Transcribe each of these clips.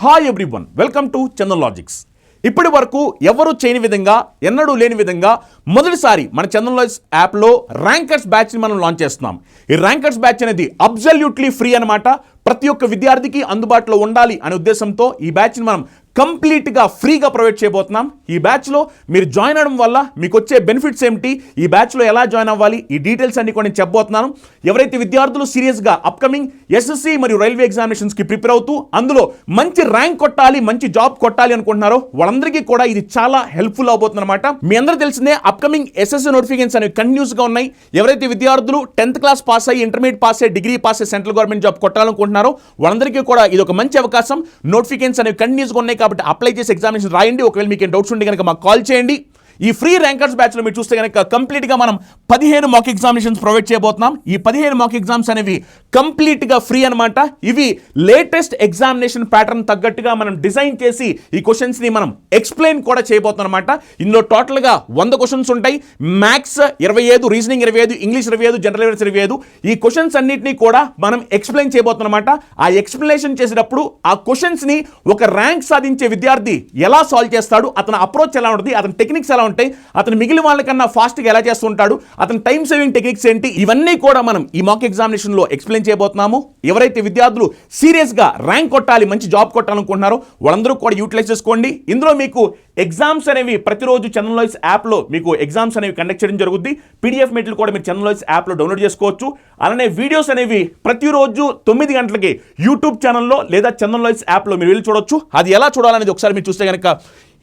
Hi everyone, welcome to Chandan logics. ఇప్పటి వరకు ఎవరు చేయని విధంగా, ఎన్నడూ లేని విధంగా మొదటిసారి మన చందన్ లాజిక్స్ యాప్లో ర్యాంకర్స్ బ్యాచ్ని మనం లాంచ్ చేస్తున్నాం. ఈ ర్యాంకర్స్ బ్యాచ్ అనేది అబ్సల్యూట్లీ ఫ్రీ అనమాట. ప్రతి ఒక్క విద్యార్థికి అందుబాటులో ఉండాలి అనే ఉద్దేశంతో ఈ బ్యాచ్ని మనం కంప్లీట్గా ఫ్రీగా ప్రొవైడ్ చేయబోతున్నాం. ఈ బ్యాచ్లో మీరు జాయిన్ అవ్వడం వల్ల మీకు వచ్చే బెనిఫిట్స్ ఏమిటి, ఈ బ్యాచ్లో ఎలా జాయిన్ అవ్వాలి, ఈ డీటెయిల్స్ అన్ని కూడా నేను చెప్పబోతున్నాను. ఎవరైతే విద్యార్థులు సీరియస్గా అప్కమింగ్ ఎస్ఎస్సి మరియు రైల్వే ఎగ్జామినేషన్స్కి ప్రిపేర్ అవుతూ అందులో మంచి ర్యాంక్ కొట్టాలి, మంచి జాబ్ కొట్టాలి అనుకుంటున్నారో వాళ్ళందరికీ కూడా ఇది చాలా హెల్ప్ఫుల్ అవబోతుంది అనమాట. మీ అందరూ తెలిసిందే అనేవి ఎస్ఎస్సి నోటిఫికేషన్స్ అనేవి కంటిన్యూస్గా ఉన్నాయి. ఎవరైతే విద్యార్థులు 10th క్లాస్ పాస్ అయ్యి, ఇంటర్మీడియట్ పాస్ అయ్యి, డిగ్రీ పాస్ అయ్యి సెంట్రల్ గవర్నమెంట్ జాబ్ కొట్టాలనుకుంటున్నారో వాళ్ళందరికీ కూడా ఇది ఒక మంచి అవకాశం. నోటిఫికేషన్స్ అనేవి కంటిన్యూస్గా ఉన్నాయి కాబట్టి అప్లై చేసి ఎగ్జామినేషన్ రాయండి. ఒకవేళ మీకు డౌట్స్ ఉంటే కనుక మాకు కాల్ చేయండి. ఈ ఫ్రీ ర్యాంకర్స్ బ్యాచ్లో మీరు చూస్తే కనుక కంప్లీట్గా మనం 15 మాక్ ఎగ్జామినేషన్స్ ప్రొవైడ్ చేయబోతున్నాం. ఈ 15 మాక్ ఎగ్జామ్స్ అనేవి కంప్లీట్గా ఫ్రీ అనమాట. ఇవి లేటెస్ట్ ఎగ్జామినేషన్ ప్యాటర్న్ తగ్గట్టుగా మనం డిజైన్ చేసి ఈ క్వశ్చన్స్ని మనం ఎక్స్ప్లెయిన్ కూడా చేయబోతున్నాం అనమాట. ఇందులో టోటల్గా 100 క్వశ్చన్స్ ఉంటాయి. Maths 25, reasoning 25, English 25, general awareness 25. ఈ క్వశ్చన్స్ అన్నింటినీ కూడా మనం ఎక్స్ప్లెయిన్ చేయబోతున్నాం అనమాట. ఆ ఎక్స్ప్లెనేషన్ చేసేటప్పుడు ఆ క్వశ్చన్స్ని ఒక ర్యాంక్ సాధించే విద్యార్థి ఎలా సాల్వ్ చేస్తాడు, అతని అప్రోచ్ ఎలా ఉంటుంది, అతని టెక్నిక్స్ ఎలా ఉంటాయి, అతను మిగిలిన వాళ్ళకన్నా ఫాస్ట్గా ఎలా చేస్తుంటాడు, అతని టైం సేవింగ్ టెక్నిక్స్ ఏంటి, ఇవన్నీ కూడా మనం ఈ మాక్ ఎగ్జామినేషన్లో ఎక్స్ప్లెయిన్ చేయబోతున్నాము. ఎవరైతే విద్యార్థులు సీరియస్గా ర్యాంక్ కొట్టాలి, మంచి జాబ్ కొట్టాలనుకుంటున్నారో వాళ్ళందరూ కూడా యూటిలైజ్ చేసుకోండి. ఇందులో మీకు ఎగ్జామ్స్ అనేవి ప్రతిరోజు చందన్ లాజిక్స్ యాప్లో మీకు ఎగ్జామ్స్ అనేవి కండక్ట్ చేయడం జరుగుద్ది. పీడిఎఫ్ మెటీరియల్ కూడా మీరు చందన్ లాజిక్స్ యాప్లో డౌన్లోడ్ చేసుకోవచ్చు. అలానే వీడియోస్ అనేవి ప్రతిరోజు 9 గంటలకి యూట్యూబ్ ఛానల్లో లేదా చందన్ లాజిక్స్ యాప్లో మీరు వెళ్ళి చూడొచ్చు. అది ఎలా చూడాలనేది ఒకసారి మీరు చూస్తే కనుక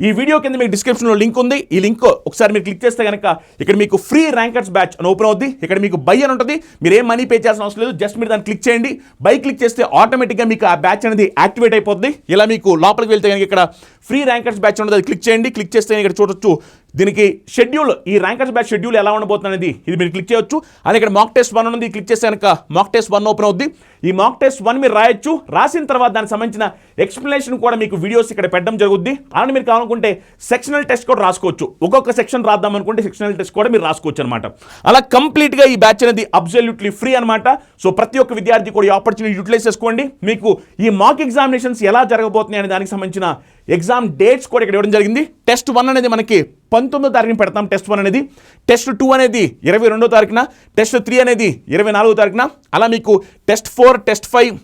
ఈ వీడియో కింద మీకు డిస్క్రిప్షన్లో లింక్ ఉంది. ఈ లింక్ ఒకసారి మీరు క్లిక్ చేస్తే కనుక ఇక్కడ మీకు ఫ్రీ ర్యాంకర్స్ బ్యాచ్ అని ఓపెన్ అవుద్ది. ఇక్కడ మీకు బై అని ఉంటుంది. మీరు ఏం మనీ పే చేయాల్సిన అవసరం లేదు. జస్ట్ మీరు దాన్ని క్లిక్ చేయండి. బై క్లిక్ చేస్తే ఆటోమేటిక్గా మీకు ఆ బ్యాచ్ అనేది యాక్టివేట్ అయిపోద్ది. ఇలా మీకు లోపలికి వెళ్తే కనుక ఇక్కడ ఫ్రీ ర్యాంకర్స్ బ్యాచ్ ఉంటుంది, అది క్లిక్ చేయండి. క్లిక్ చేస్తే ఇక్కడ చూడొచ్చు దీనికి షెడ్యూల్, ఈ ర్యాంకర్స్ బ్యాచ్ షెడ్యూల్ ఎలా ఉండబోతుంది అనేది ఇది మీరు క్లిక్ చేయొచ్చు. అలాగే ఇక్కడ మాక్ టెస్ట్ 1 ఉంది, క్లిక్ చేస్తే కనుక మాక్ టెస్ట్ 1 ఓపెన్ అవుద్ది. ఈ మాక్ టెస్ట్ 1 మీరు రాయొచ్చు. రాసిన తర్వాత దానికి సంబంధించిన ఎక్స్ప్లెనేషన్ కూడా మీకు వీడియోస్ ఇక్కడ పెట్టడం జరుగుద్ది. అలానే మీరు కావాలనుకుంటే సెక్షనల్ టెస్ట్ కూడా రాసుకోవచ్చు. ఒక్కొక్క సెక్షన్ రాద్దాం అనుకుంటే సెక్షనల్ టెస్ట్ కూడా మీరు రాసుకోవచ్చు అనమాట. అలా కంప్లీట్గా ఈ బ్యాచ్ అనేది అబ్సల్యూట్లీ ఫ్రీ అనమాట. సో ప్రతి ఒక్క విద్యార్థి కూడా ఈ ఆపర్చునిటీ యూటిలైజ్ చేసుకోండి. మీకు ఈ మాక్ ఎగ్జామినేషన్స్ ఎలా జరగబోతున్నాయి అనే దానికి సంబంధించిన ఎగ్జామ్ డేట్స్ కూడా ఇక్కడ ఇవ్వడం జరిగింది. టెస్ట్ 1 అనేది మనకి 19వ తారీఖున పెడతాం. టెస్ట్ 1 అనేది, టెస్ట్ 2 అనేది 22వ తారీఖున, టెస్ట్ 3 అనేది 24వ తారీఖున. అలా మీకు టెస్ట్ 4, టెస్ట్ 5,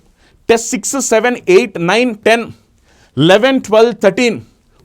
టెస్ట్ 6, 7, 8, 9, 10, 11, 12, 13,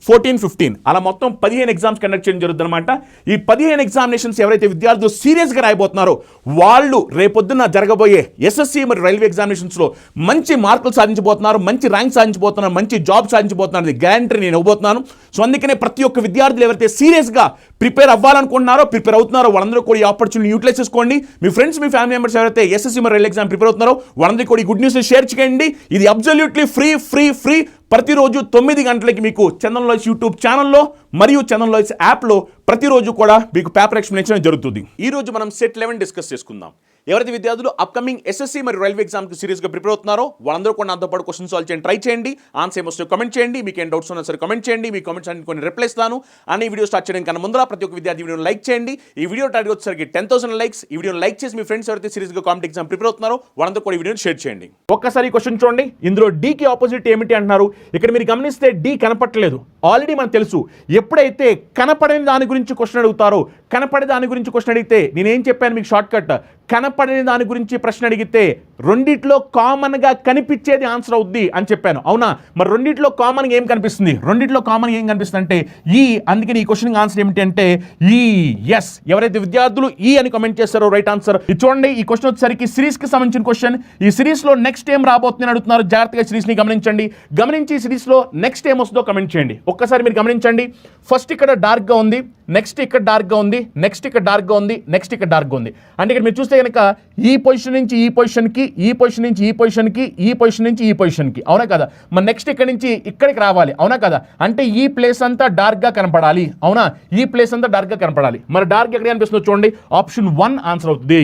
14, 15 అలా మొత్తం 15 ఎగ్జామ్స్ కండక్ట్ చేయడం జరుగుతుంది అనమాట. ఈ 15 ఎగ్జామినేషన్స్ ఎవరైతే విద్యార్థులు సీరియస్గా రాయబోతున్నారో వాళ్ళు రేపొద్దున జరగబోయే ఎస్ఎస్సి మరియు రైల్వే ఎగ్జామినేషన్స్లో మంచి మార్కులు సాధించబోతున్నారు, మంచి ర్యాంక్ సాధించబోతున్నారు, మంచి జాబ్ సాధించబోతున్నారు. గ్యారంటీ నేను ఇవ్వబోతున్నాను. సో అందుకనే ప్రతి ఒక్క విద్యార్థులు ఎవరైతే సీరియస్గా ప్రిపేర్ అవ్వాలనుకుంటున్నారో, ప్రిపేర్ అవుతున్నారో వాళ్ళందరూ కూడా ఈ ఆపర్చునిటీ యూటిలైజ్ చేసుకోండి. మీ ఫ్రెండ్స్, మీ ఫ్యామిలీ మెంబర్స్ ఎవరైతే ఎస్ఎస్సి మరియు రైల్వే ఎగ్జామ్ ప్రిపేర్ అవుతున్నారో వాళ్ళందరికీ కూడా ఈ గుడ్ న్యూస్ షేర్ చేయండి. ఇది అబ్సల్యూట్లీ ఫ్రీ ఫ్రీ ఫ్రీ. ప్రతిరోజు 9 గంటలకి మీకు చందన్ లాజిక్స్ యూట్యూబ్ ఛానల్లో మరియు చందన్ లాజిక్స్ యాప్లో ప్రతిరోజు కూడా మీకు పేపర్ ఎక్స్ప్లెనేషన్ జరుగుతుంది. ఈ రోజు మనం సెట్ 11 డిస్కస్ చేసుకుందాం. ఎవరైతే విద్యార్థులు అప్కమింగ్ ఎస్ఎస్సి మరియు రైల్వే ఎగ్జామ్కి సీరియస్గా ప్రిపేర్ అవుతున్నారో వాళ్ళందరూ కూడా నాతో పాటు క్వశ్చన్ సాల్వ్ చేయండి, ట్రై చేయండి. ఆన్సర్ ఏమొస్తే కమెంట్ చేయండి. మీకు ఏం డౌట్స్ ఉన్నా సరే కమెంట్ చేయండి. మీ కమెంట్స్ అన్ని కొన్ని రిప్లై ఇస్తాను. అనే వీడియో స్టార్ట్ చేయడం కన్నా ముందర ప్రతి ఒక్క విద్యార్థి వీడియోని లైక్ చేయండి. ఈ వీడియో టార్గెట్ వచ్చేసరికి 10,000 లైక్స్. ఈ వీడియోని లైక్ చేసి మీ ఫ్రెండ్స్ ఎవరైతే సీరియస్గా కాంపిటేటివ్ ఎగ్జామ్ ప్రిపేర్ అవుతున్నారో వాళ్ళందరూ కూడా ఈ వీడియోని షేర్ చేయండి. ఒక్కసారి క్వశ్చన్ చూడండి. ఇందులో డీకి ఆపోజిట్ ఏమిటి అంటున్నారు. ఇక్కడ మీరు గమనిస్తే డి కనపట్టలేదు. ఆల్రెడీ మనకు తెలుసు, ఎప్పుడైతే కనపడని దాని గురించి క్వశ్చన్ అడుగుతారో, కనపడే దాని గురించి క్వశ్చన్ అడిగితే నేనేం చెప్పాను మీకు షార్ట్ కట్, కనపడని దాని గురించి ప్రశ్న అడిగితే రెండిట్లో కామన్గా కనిపించేది ఆన్సర్ అవుద్ది అని చెప్పాను. అవునా? మరి రెండిట్లో కామన్గా ఏం కనిపిస్తుంది? రెండిట్లో కామన్గా ఏం కనిపిస్తుంది అంటే ఈ. అందుకని ఈ క్వశ్చన్ ఆన్సర్ ఏమిటి అంటే ఈ. ఎస్, ఎవరైతే విద్యార్థులు ఈ అని కమెంట్ చేస్తారో రైట్ ఆన్సర్. ఇది చూడండి, ఈ క్వశ్చన్ వచ్చేసరికి సిరీస్కి సంబంధించిన క్వశ్చన్. ఈ సిరీస్లో నెక్స్ట్ ఏం రాబోతుందని అడుగుతున్నారు. జాగ్రత్తగా సిరీస్ని గమనించండి. గమనించి ఈ సిరీస్లో నెక్స్ట్ ఏం వస్తుందో కమెంట్ చేయండి. ఒక్కసారి మీరు గమనించండి. ఫస్ట్ ఇక్కడ డార్క్గా ఉంది, నెక్స్ట్ ఇక్కడ డార్క్గా ఉంది, నెక్స్ట్ ఇక్కడ డార్క్గా ఉంది, నెక్స్ట్ ఇక్కడ డార్క్గా ఉంది. అంటే ఇక్కడ మీరు చూస్తే కనుక ఈ పొజిషన్ నుంచి ఈ పొజిషన్కి, ఈ పొజిషన్ నుంచి ఈ పొజిషన్కి, ఈ పొజిషన్ నుంచి ఈ పొజిషన్కి, అవునా కదా? మరి నెక్స్ట్ ఇక్కడ నుంచి ఇక్కడికి రావాలి, అవునా కదా? అంటే ఈ ప్లేస్ అంతా డార్క్గా కనపడాలి, అవునా? ఈ ప్లేస్ అంతా డార్క్గా కనపడాలి. మరి డార్క్ ఎక్కడ కనిపిస్తుందో చూడండి. ఆప్షన్ 1 ఆన్సర్ అవుతుంది.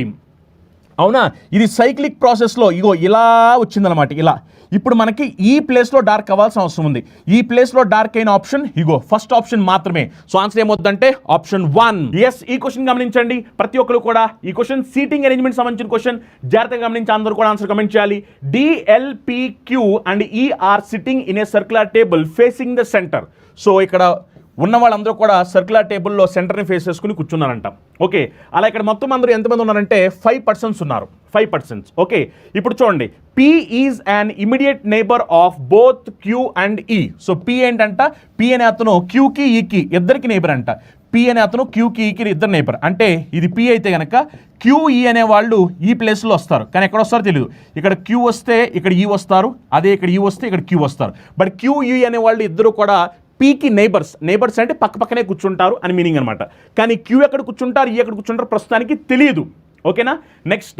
అవునా? ఇది సైక్లిక్ ప్రాసెస్లో ఇగో ఇలా వచ్చిందనమాట. ఇలా ఇప్పుడు మనకి ఈ ప్లేస్లో డార్క్ అవ్వాల్సిన అవసరం ఉంది. ఈ ప్లేస్లో డార్క్ అయిన ఆప్షన్ ఇగో ఫస్ట్ ఆప్షన్ మాత్రమే. సో ఆన్సర్ ఏమవుతుందంటే ఆప్షన్ 1. ఎస్, ఈ క్వశ్చన్ గమనించండి. ప్రతి ఒక్కరు కూడా ఈ క్వశ్చన్ సీటింగ్ అరేంజ్మెంట్ సంబంధించిన క్వశ్చన్ జాగ్రత్తగా గమనించి అందరూ కూడా ఆన్సర్ కమెంట్ చేయాలి. DLPQ and E are sitting in a circular table facing the centre. So ఇక్కడ ఉన్న వాళ్ళందరూ కూడా సర్క్యులర్ టేబుల్లో సెంటర్ని ఫేస్ చేసుకుని కూర్చున్నారంట. ఓకే, అలా ఇక్కడ మొత్తం అందరూ ఎంతమంది ఉన్నారంటే 5 పర్సన్స్ ఉన్నారు. 5 పర్సన్స్. ఓకే, ఇప్పుడు చూడండి, P is an immediate neighbour of both Q and E. So P ఏంటంట, P అనే అతను Qకి Eకి ఇద్దరికి నైబర్ అంట. P అనే అతను Qకి Eకి ఇద్దరు నైబర్. అంటే ఇది P అయితే కనుక QE అనే వాళ్ళు ఈ ప్లేస్లో వస్తారు, కానీ ఎక్కడ వస్తారో తెలియదు. ఇక్కడ Q వస్తే ఇక్కడ E వస్తారు, అదే ఇక్కడ E వస్తే ఇక్కడ Q వస్తారు. బట్ QE అనే వాళ్ళు ఇద్దరు కూడా పీకి నైబర్స్ అంటే పక్కనే కూర్చుంటారు అని మీనింగ్ అనమాట. కానీ క్యూ ఎక్కడ కూర్చుంటారు, ఈ ఎక్కడ కూర్చుంటారు ప్రస్తుతానికి తెలియదు. ఓకేనా. నెక్స్ట్,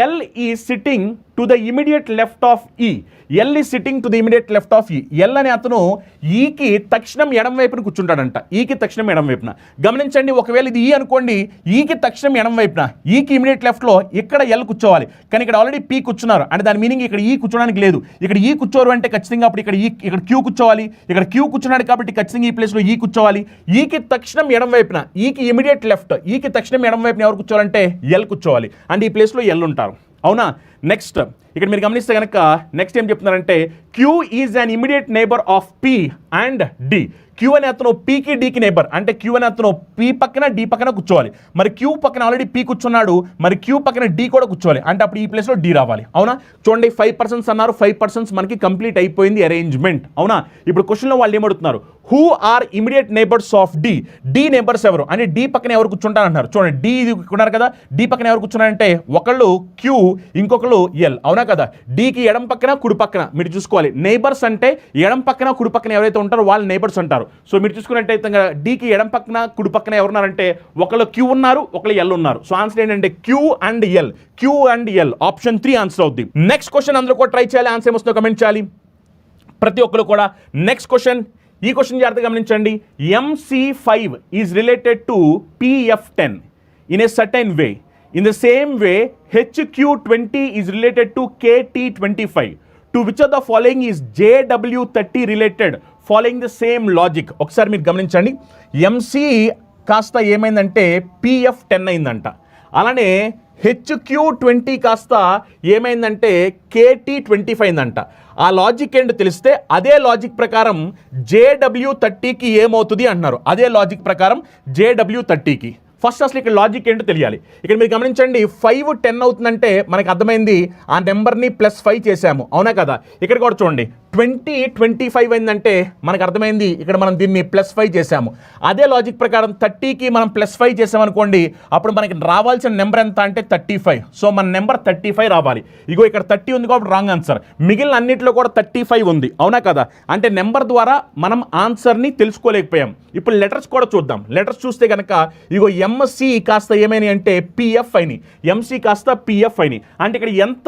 ఎల్ ఈ sitting to the immediate left of ఈ. ఎల్ ఈ sitting to the immediate left of ఈ. ఎల్ అనే అతను ఈకి తక్షణం ఎడం వైపున కూర్చుంటాడంట. ఈకి తక్షణం ఎడం వైపున. గమనించండి, ఒకవేళ ఇది ఈ అనుకోండి, ఈకి తక్షణం ఎడం వైపున, ఈకి ఇమీడియట్ లెఫ్ట్లో ఇక్కడ ఎల్ కూర్చోవాలి. కానీ ఇక్కడ ఆల్రెడీ పీ కూర్చున్నారు అంటే దాని మీనింగ్ ఇక్కడ ఈ కూర్చోడానికి లేదు. ఇక్కడ ఈ కూర్చోరు అంటే ఖచ్చితంగా అప్పుడు ఇక్కడ క్యూ కూర్చోవాలి. ఇక్కడ క్యూ కూర్చున్నాడు కాబట్టి ఖచ్చితంగా ఈ ప్లేస్లో ఈ కూర్చోవాలి. ఈకి తక్షణం ఎడం వైపున, ఈకి ఇమీడియట్ లెఫ్ట్, ఈకి తక్షణం ఎడం వైపున ఎవరు కూర్చోవాలంటే ఎల్ కూర్చోవాలి. అంటే ఈ ప్లేస్లో ఎల్ ఉంటారు. అవునా. నెక్స్ట్ ఇక్కడ మీరు గమనిస్తే కనుక నెక్స్ట్ ఏం చెప్తున్నారంటే Q is an immediate neighbour of P and D. Q అనే అతను పీకి డీకి నైబర్. అంటే క్యూ అనే అతను పీ పక్కన డి పక్కన కూర్చోవాలి. మరి క్యూ పక్కన ఆల్రెడీ పీ కూర్చున్నాడు, మరి క్యూ పక్కన డి కూడా కూర్చోవాలి. అంటే అప్పుడు ఈ ప్లేస్లో డి రావాలి. అవునా. చూడండి, 5 పర్సన్స్ అన్నారు. 5 పర్సన్స్ మనకి కంప్లీట్ అయిపోయింది అరేంజ్మెంట్. అవునా. ఇప్పుడు క్వశ్చన్లో వాళ్ళు ఏమడుతున్నారు, who are immediate neighbours of D. D neighbours ఎవరు అని డి పక్కన ఎవరు కూర్చుంటారు అంటారు. చూడండి, డి ఉన్నారు కదా, డి పక్కన ఎవరు కూర్చున్నారంటే ఒకళ్ళు క్యూ, ఇంకొకళ్ళు ఎల్. అవునా కదా. డికి ఎడం పక్కన కుడి పక్కన మీరు చూసుకోవాలి. నైబర్స్ అంటే ఎడం పక్కన కుడి పక్కన ఎవరైతే ఉంటారో వాళ్ళు నైబర్స్ అంటారు. సో మీరు చూసుకున్నట్టయితే డీకి ఎడం పక్కన కుడి పక్కన ఎవరున్నారంటే ఒకళ్ళు క్యూ ఉన్నారు, ఒకళ్ళు ఎల్ ఉన్నారు. సో ఆన్సర్ ఏంటంటే Q and L. Q and L option 3 answer అవుద్ది. నెక్స్ట్ క్వశ్చన్ అందరూ కూడా ట్రై చేయాలి. ఆన్సర్ ఏమొస్తుందో కమెంట్ చేయాలి ప్రతి ఒక్కరు కూడా. నెక్స్ట్ క్వశ్చన్, ఈ క్వశ్చన్ జాగ్రత్తగా గమనించండి. MC5 is related to PF10 in a certain way. In the same way HQ20 is related to KT25. To which of the following is JW30 related following the same logic. ఒకసారి మీరు గమనించండి, MC కాస్త ఏమైందంటే PF10 అయిందంట. అలానే HQ20 కాస్త ఏమైందంటే KT25 అయిందంట. ఆ లాజిక్ ఏంటో తెలిస్తే అదే లాజిక్ ప్రకారం JW30కి ఏమవుతుంది అంటున్నారు. అదే లాజిక్ ప్రకారం JW30కి ఫస్ట్ అసలు ఇక్కడ లాజిక్ ఏంటో తెలియాలి. ఇక్కడ మీరు గమనించండి, 5 10 అవుతుందంటే మనకు అర్థమైంది ఆ నెంబర్ని +5 చేసాము. అవునా కదా. ఇక్కడ కూడా చూడండి, 20 25 అయిందంటే మనకు అర్థమైంది ఇక్కడ మనం దీన్ని +5 చేసాము. అదే లాజిక్ ప్రకారం 30కి మనం +5 చేసామనుకోండి, అప్పుడు మనకి రావాల్సిన నెంబర్ ఎంత అంటే 35. సో మన నెంబర్ 35 రావాలి. ఇగో ఇక్కడ 30 ఉంది కాబట్టి రాంగ్ ఆన్సర్. మిగిలిన అన్నింటిలో కూడా 35 ఉంది. అవునా కదా. అంటే నెంబర్ ద్వారా మనం ఆన్సర్ని తెలుసుకోలేకపోయాం. ఇప్పుడు లెటర్స్ కూడా చూద్దాం. లెటర్స్ చూస్తే కనుక ఇగో MC కాస్త ఏమైనాయి అంటే PF అయినాయి, MC కాస్త PF అయినాయి. అంటే ఇక్కడ ఎంత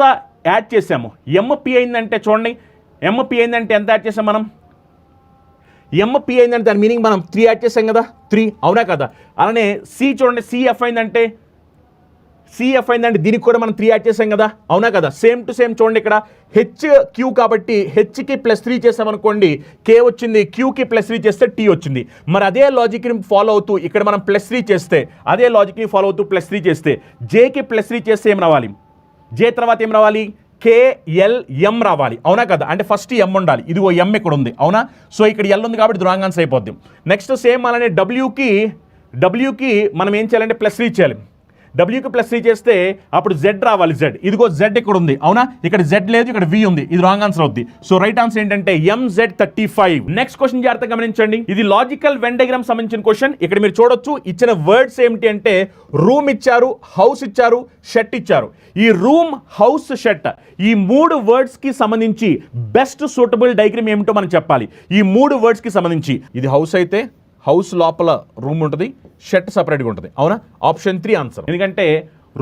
యాడ్ చేసాము, MP అయిందంటే చూడండి, MP అయిందంటే ఎంత యాడ్ చేసాం మనం, MP అయిందంటే దాని మీనింగ్ మనం 3 యాడ్ చేసాం కదా, 3. అవునా కదా. అలానే C చూడండి, CF అయిందంటే దీనికి కూడా మనం 3 యాడ్ చేసాం కదా. అవునా కదా. సేమ్ టు సేమ్ చూడండి, ఇక్కడ HQ కాబట్టి Hకి +3 చేసామనుకోండి K వచ్చింది, Qకి +3 చేస్తే T వచ్చింది. మరి అదే లాజిక్ని ఫాలో అవుతూ ఇక్కడ మనం +3 చేస్తే, అదే లాజిక్ని ఫాలో అవుతూ +3 చేస్తే Jకి +3 చేస్తే ఏం రావాలి, J తర్వాత ఏం రావాలి, KLM రావాలి. అవునా కదా. అంటే ఫస్ట్ M ఉండాలి. ఇదిగో M ఇక్కడ ఉంది. అవునా. సో ఇక్కడ L ఉంది కాబట్టి రాంగ్ ఆన్సర్ అయిపోద్ది. నెక్స్ట్ సేమ్ అలానే Wకి మనం ఏం చేయాలంటే +3 చేయాలి. Wకి +3 చేస్తే అప్పుడు Z రావాలి. Z ఇదిగో Z ఇక్కడ ఉంది. అవునా. ఇక్కడ Z లేదు, ఇక్కడ V ఉంది. ఇది రాంగ్ ఆన్సర్ అవుద్ది. సో రైట్ ఆన్సర్ ఏంటంటే MZ35. నెక్స్ట్ క్వశ్చన్ జాగ్రత్తగా గమనించండి. ఇది లాజికల్ వెన్ డయాగ్రామ్ సంబంధించిన క్వశ్చన్. ఇక్కడ మీరు చూడొచ్చు ఇచ్చిన వర్డ్స్ ఏమిటి అంటే రూమ్ ఇచ్చారు, హౌస్ ఇచ్చారు, షెట్ ఇచ్చారు. ఈ రూమ్, హౌస్, షెట్ ఈ 3 వర్డ్స్కి సంబంధించి బెస్ట్ సూటబుల్ డయాగ్రామ్ ఏమిటో మనం చెప్పాలి. ఈ 3 వర్డ్స్కి సంబంధించి ఇది హౌస్ అయితే హౌస్ లోపల రూమ్ ఉంటుంది, షెట్ సపరేట్గా ఉంటుంది. అవునా. Option 3 answer. ఎందుకంటే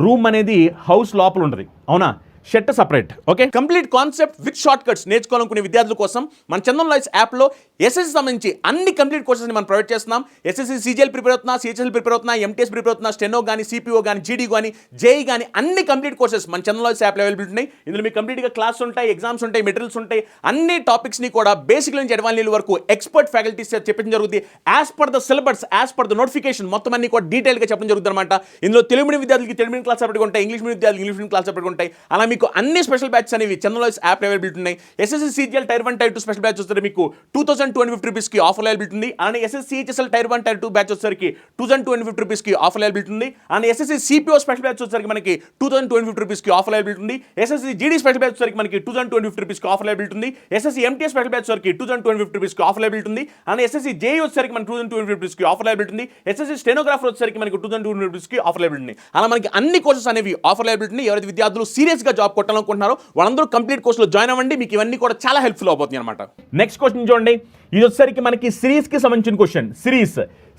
రూమ్ అనేది హౌస్ లోపల ఉంటుంది. అవునా. Shirt separate. Okay, complete concept with shortcuts నేర్చుకోవాలనుకునే విద్యార్థుల కోసం మన చందన్ లాయిస్ యాప్లో ఎస్ఎస్సి సంబంధించి అన్ని కంప్లీట్ కోర్సెస్ని మనం ప్రొవైడ్ చేస్తున్నాం. ఎస్ఎస్సి సీజీఎల్ ప్రిపేర్ అవుతున్నా, సిహెచ్ఎల్ ప్రిపేర్ అవుతున్నా, ఎంటీఎస్ ప్రిపేర్ అవుతున్నా, స్టెనో కానీ, సిపిఓ కానీ, జీడీ కానీ, జేఈ కానీ అన్ని కంప్లీట్ కోర్సెస్ మన చందన్ లాయిస్ యాప్లో అవైలబుల్ ఉన్నాయి. ఇందులో మీకు కంప్లీట్గా క్లాస్ ఉంటాయి, ఎగ్జామ్స్ ఉంటాయి, మెటీరియల్స్ ఉంటాయి, అన్ని టాపిక్స్ని కూడా బేసిక్ నుంచి అడ్వాన్స్ లెవెల్ వరకు ఎక్స్పర్ట్ ఫ్యాకల్టీస్ చెప్పడం జరుగుతుంది. As per the syllabus, as per the notification మొత్తం అన్ని కూడా డీటెయిల్గా చెప్పడం జరుగుతుంది అనమాట. ఇందులో తెలుగు మీడియం విద్యార్థులకి తెలుగు మీడియం క్లాస్ సపరేట్గా ఉంటాయి, ఇంగ్లీష్ మీడియం విద్యార్థులకి ఇంగ్లీష్ మీడియం క్లాస్ సపరేట్గా ఉంటాయి. అలా మీకు అన్ని స్పెషల్ బ్యాచెస్ అనేవి చందన్ లాయిస్ యాప్ అవైలబిలిటీ ఉన్నాయి. SSC CGL tier 1 tier 2 special batch వస్తే మీకు 2250 రూపీస్కి ఆఫర్ అవైలబిలిటీ ఉంది. అలానే SSC CHSL tier 1 tier 2 batch వచ్చేసరికి 2250 రూపీస్కి ఆఫర్ అవైలబిలిటీ ఉంది. అలానే ఎస్ఎస్సి సిపిఓ స్పెషల్ బ్యాచ్ వచ్చేసరికి మనకి 2250 రూపీస్కి ఆఫర్ అవైలబిలిటీ ఉంది. ఎస్ఎస్సి జీడీ స్పెషల్ బ్యాచ్ వచ్చేసరికి మనకి 2250 రూపీస్కి ఆఫర్ అవైలబిలిటీ ఉంది. ఎస్ఎస్సి ఎంటీఎస్ స్పెషల్ బ్యాచ్ వచ్చేసరికి 2250 రూపీస్కి ఆఫర్ అవైలబిలిటీ ఉంది. అలానే ఎస్ఎస్సి జేఈ వచ్చేసరికి మనకి 2250 రూపీస్కి ఆఫర్ అవైలబిలిటీ ఉంది. ఎస్ఎస్సి స్టెనోగ్రాఫర్ వచ్చేసరికి మనకి 2250 రూపీస్కి ఆఫర్ అవైలబిలిటీ ఉంది. అలా మనకి అన్ని కోర్సెస్ అనేవి ఆఫర్ అవైలబిలిటీ ఉంది. ఎవరైతే విద్యార్థులు సీరియస్గా జాబ్ కొట్టాలనుకుంటున్నారో వాళ్ళందరూ కంప్లీట్ కోర్సులో జాయిన్ అవ్వండి. మీకు ఇవన్నీ కూడా చాలా హెల్ప్ఫుల్ అవుతుంది అనమాట. నెక్స్ట్ క్వశ్చన్ చూడండి, ఇది వచ్చేసరికి మనకి సిరీస్కి సంబంధించిన క్వశ్చన్.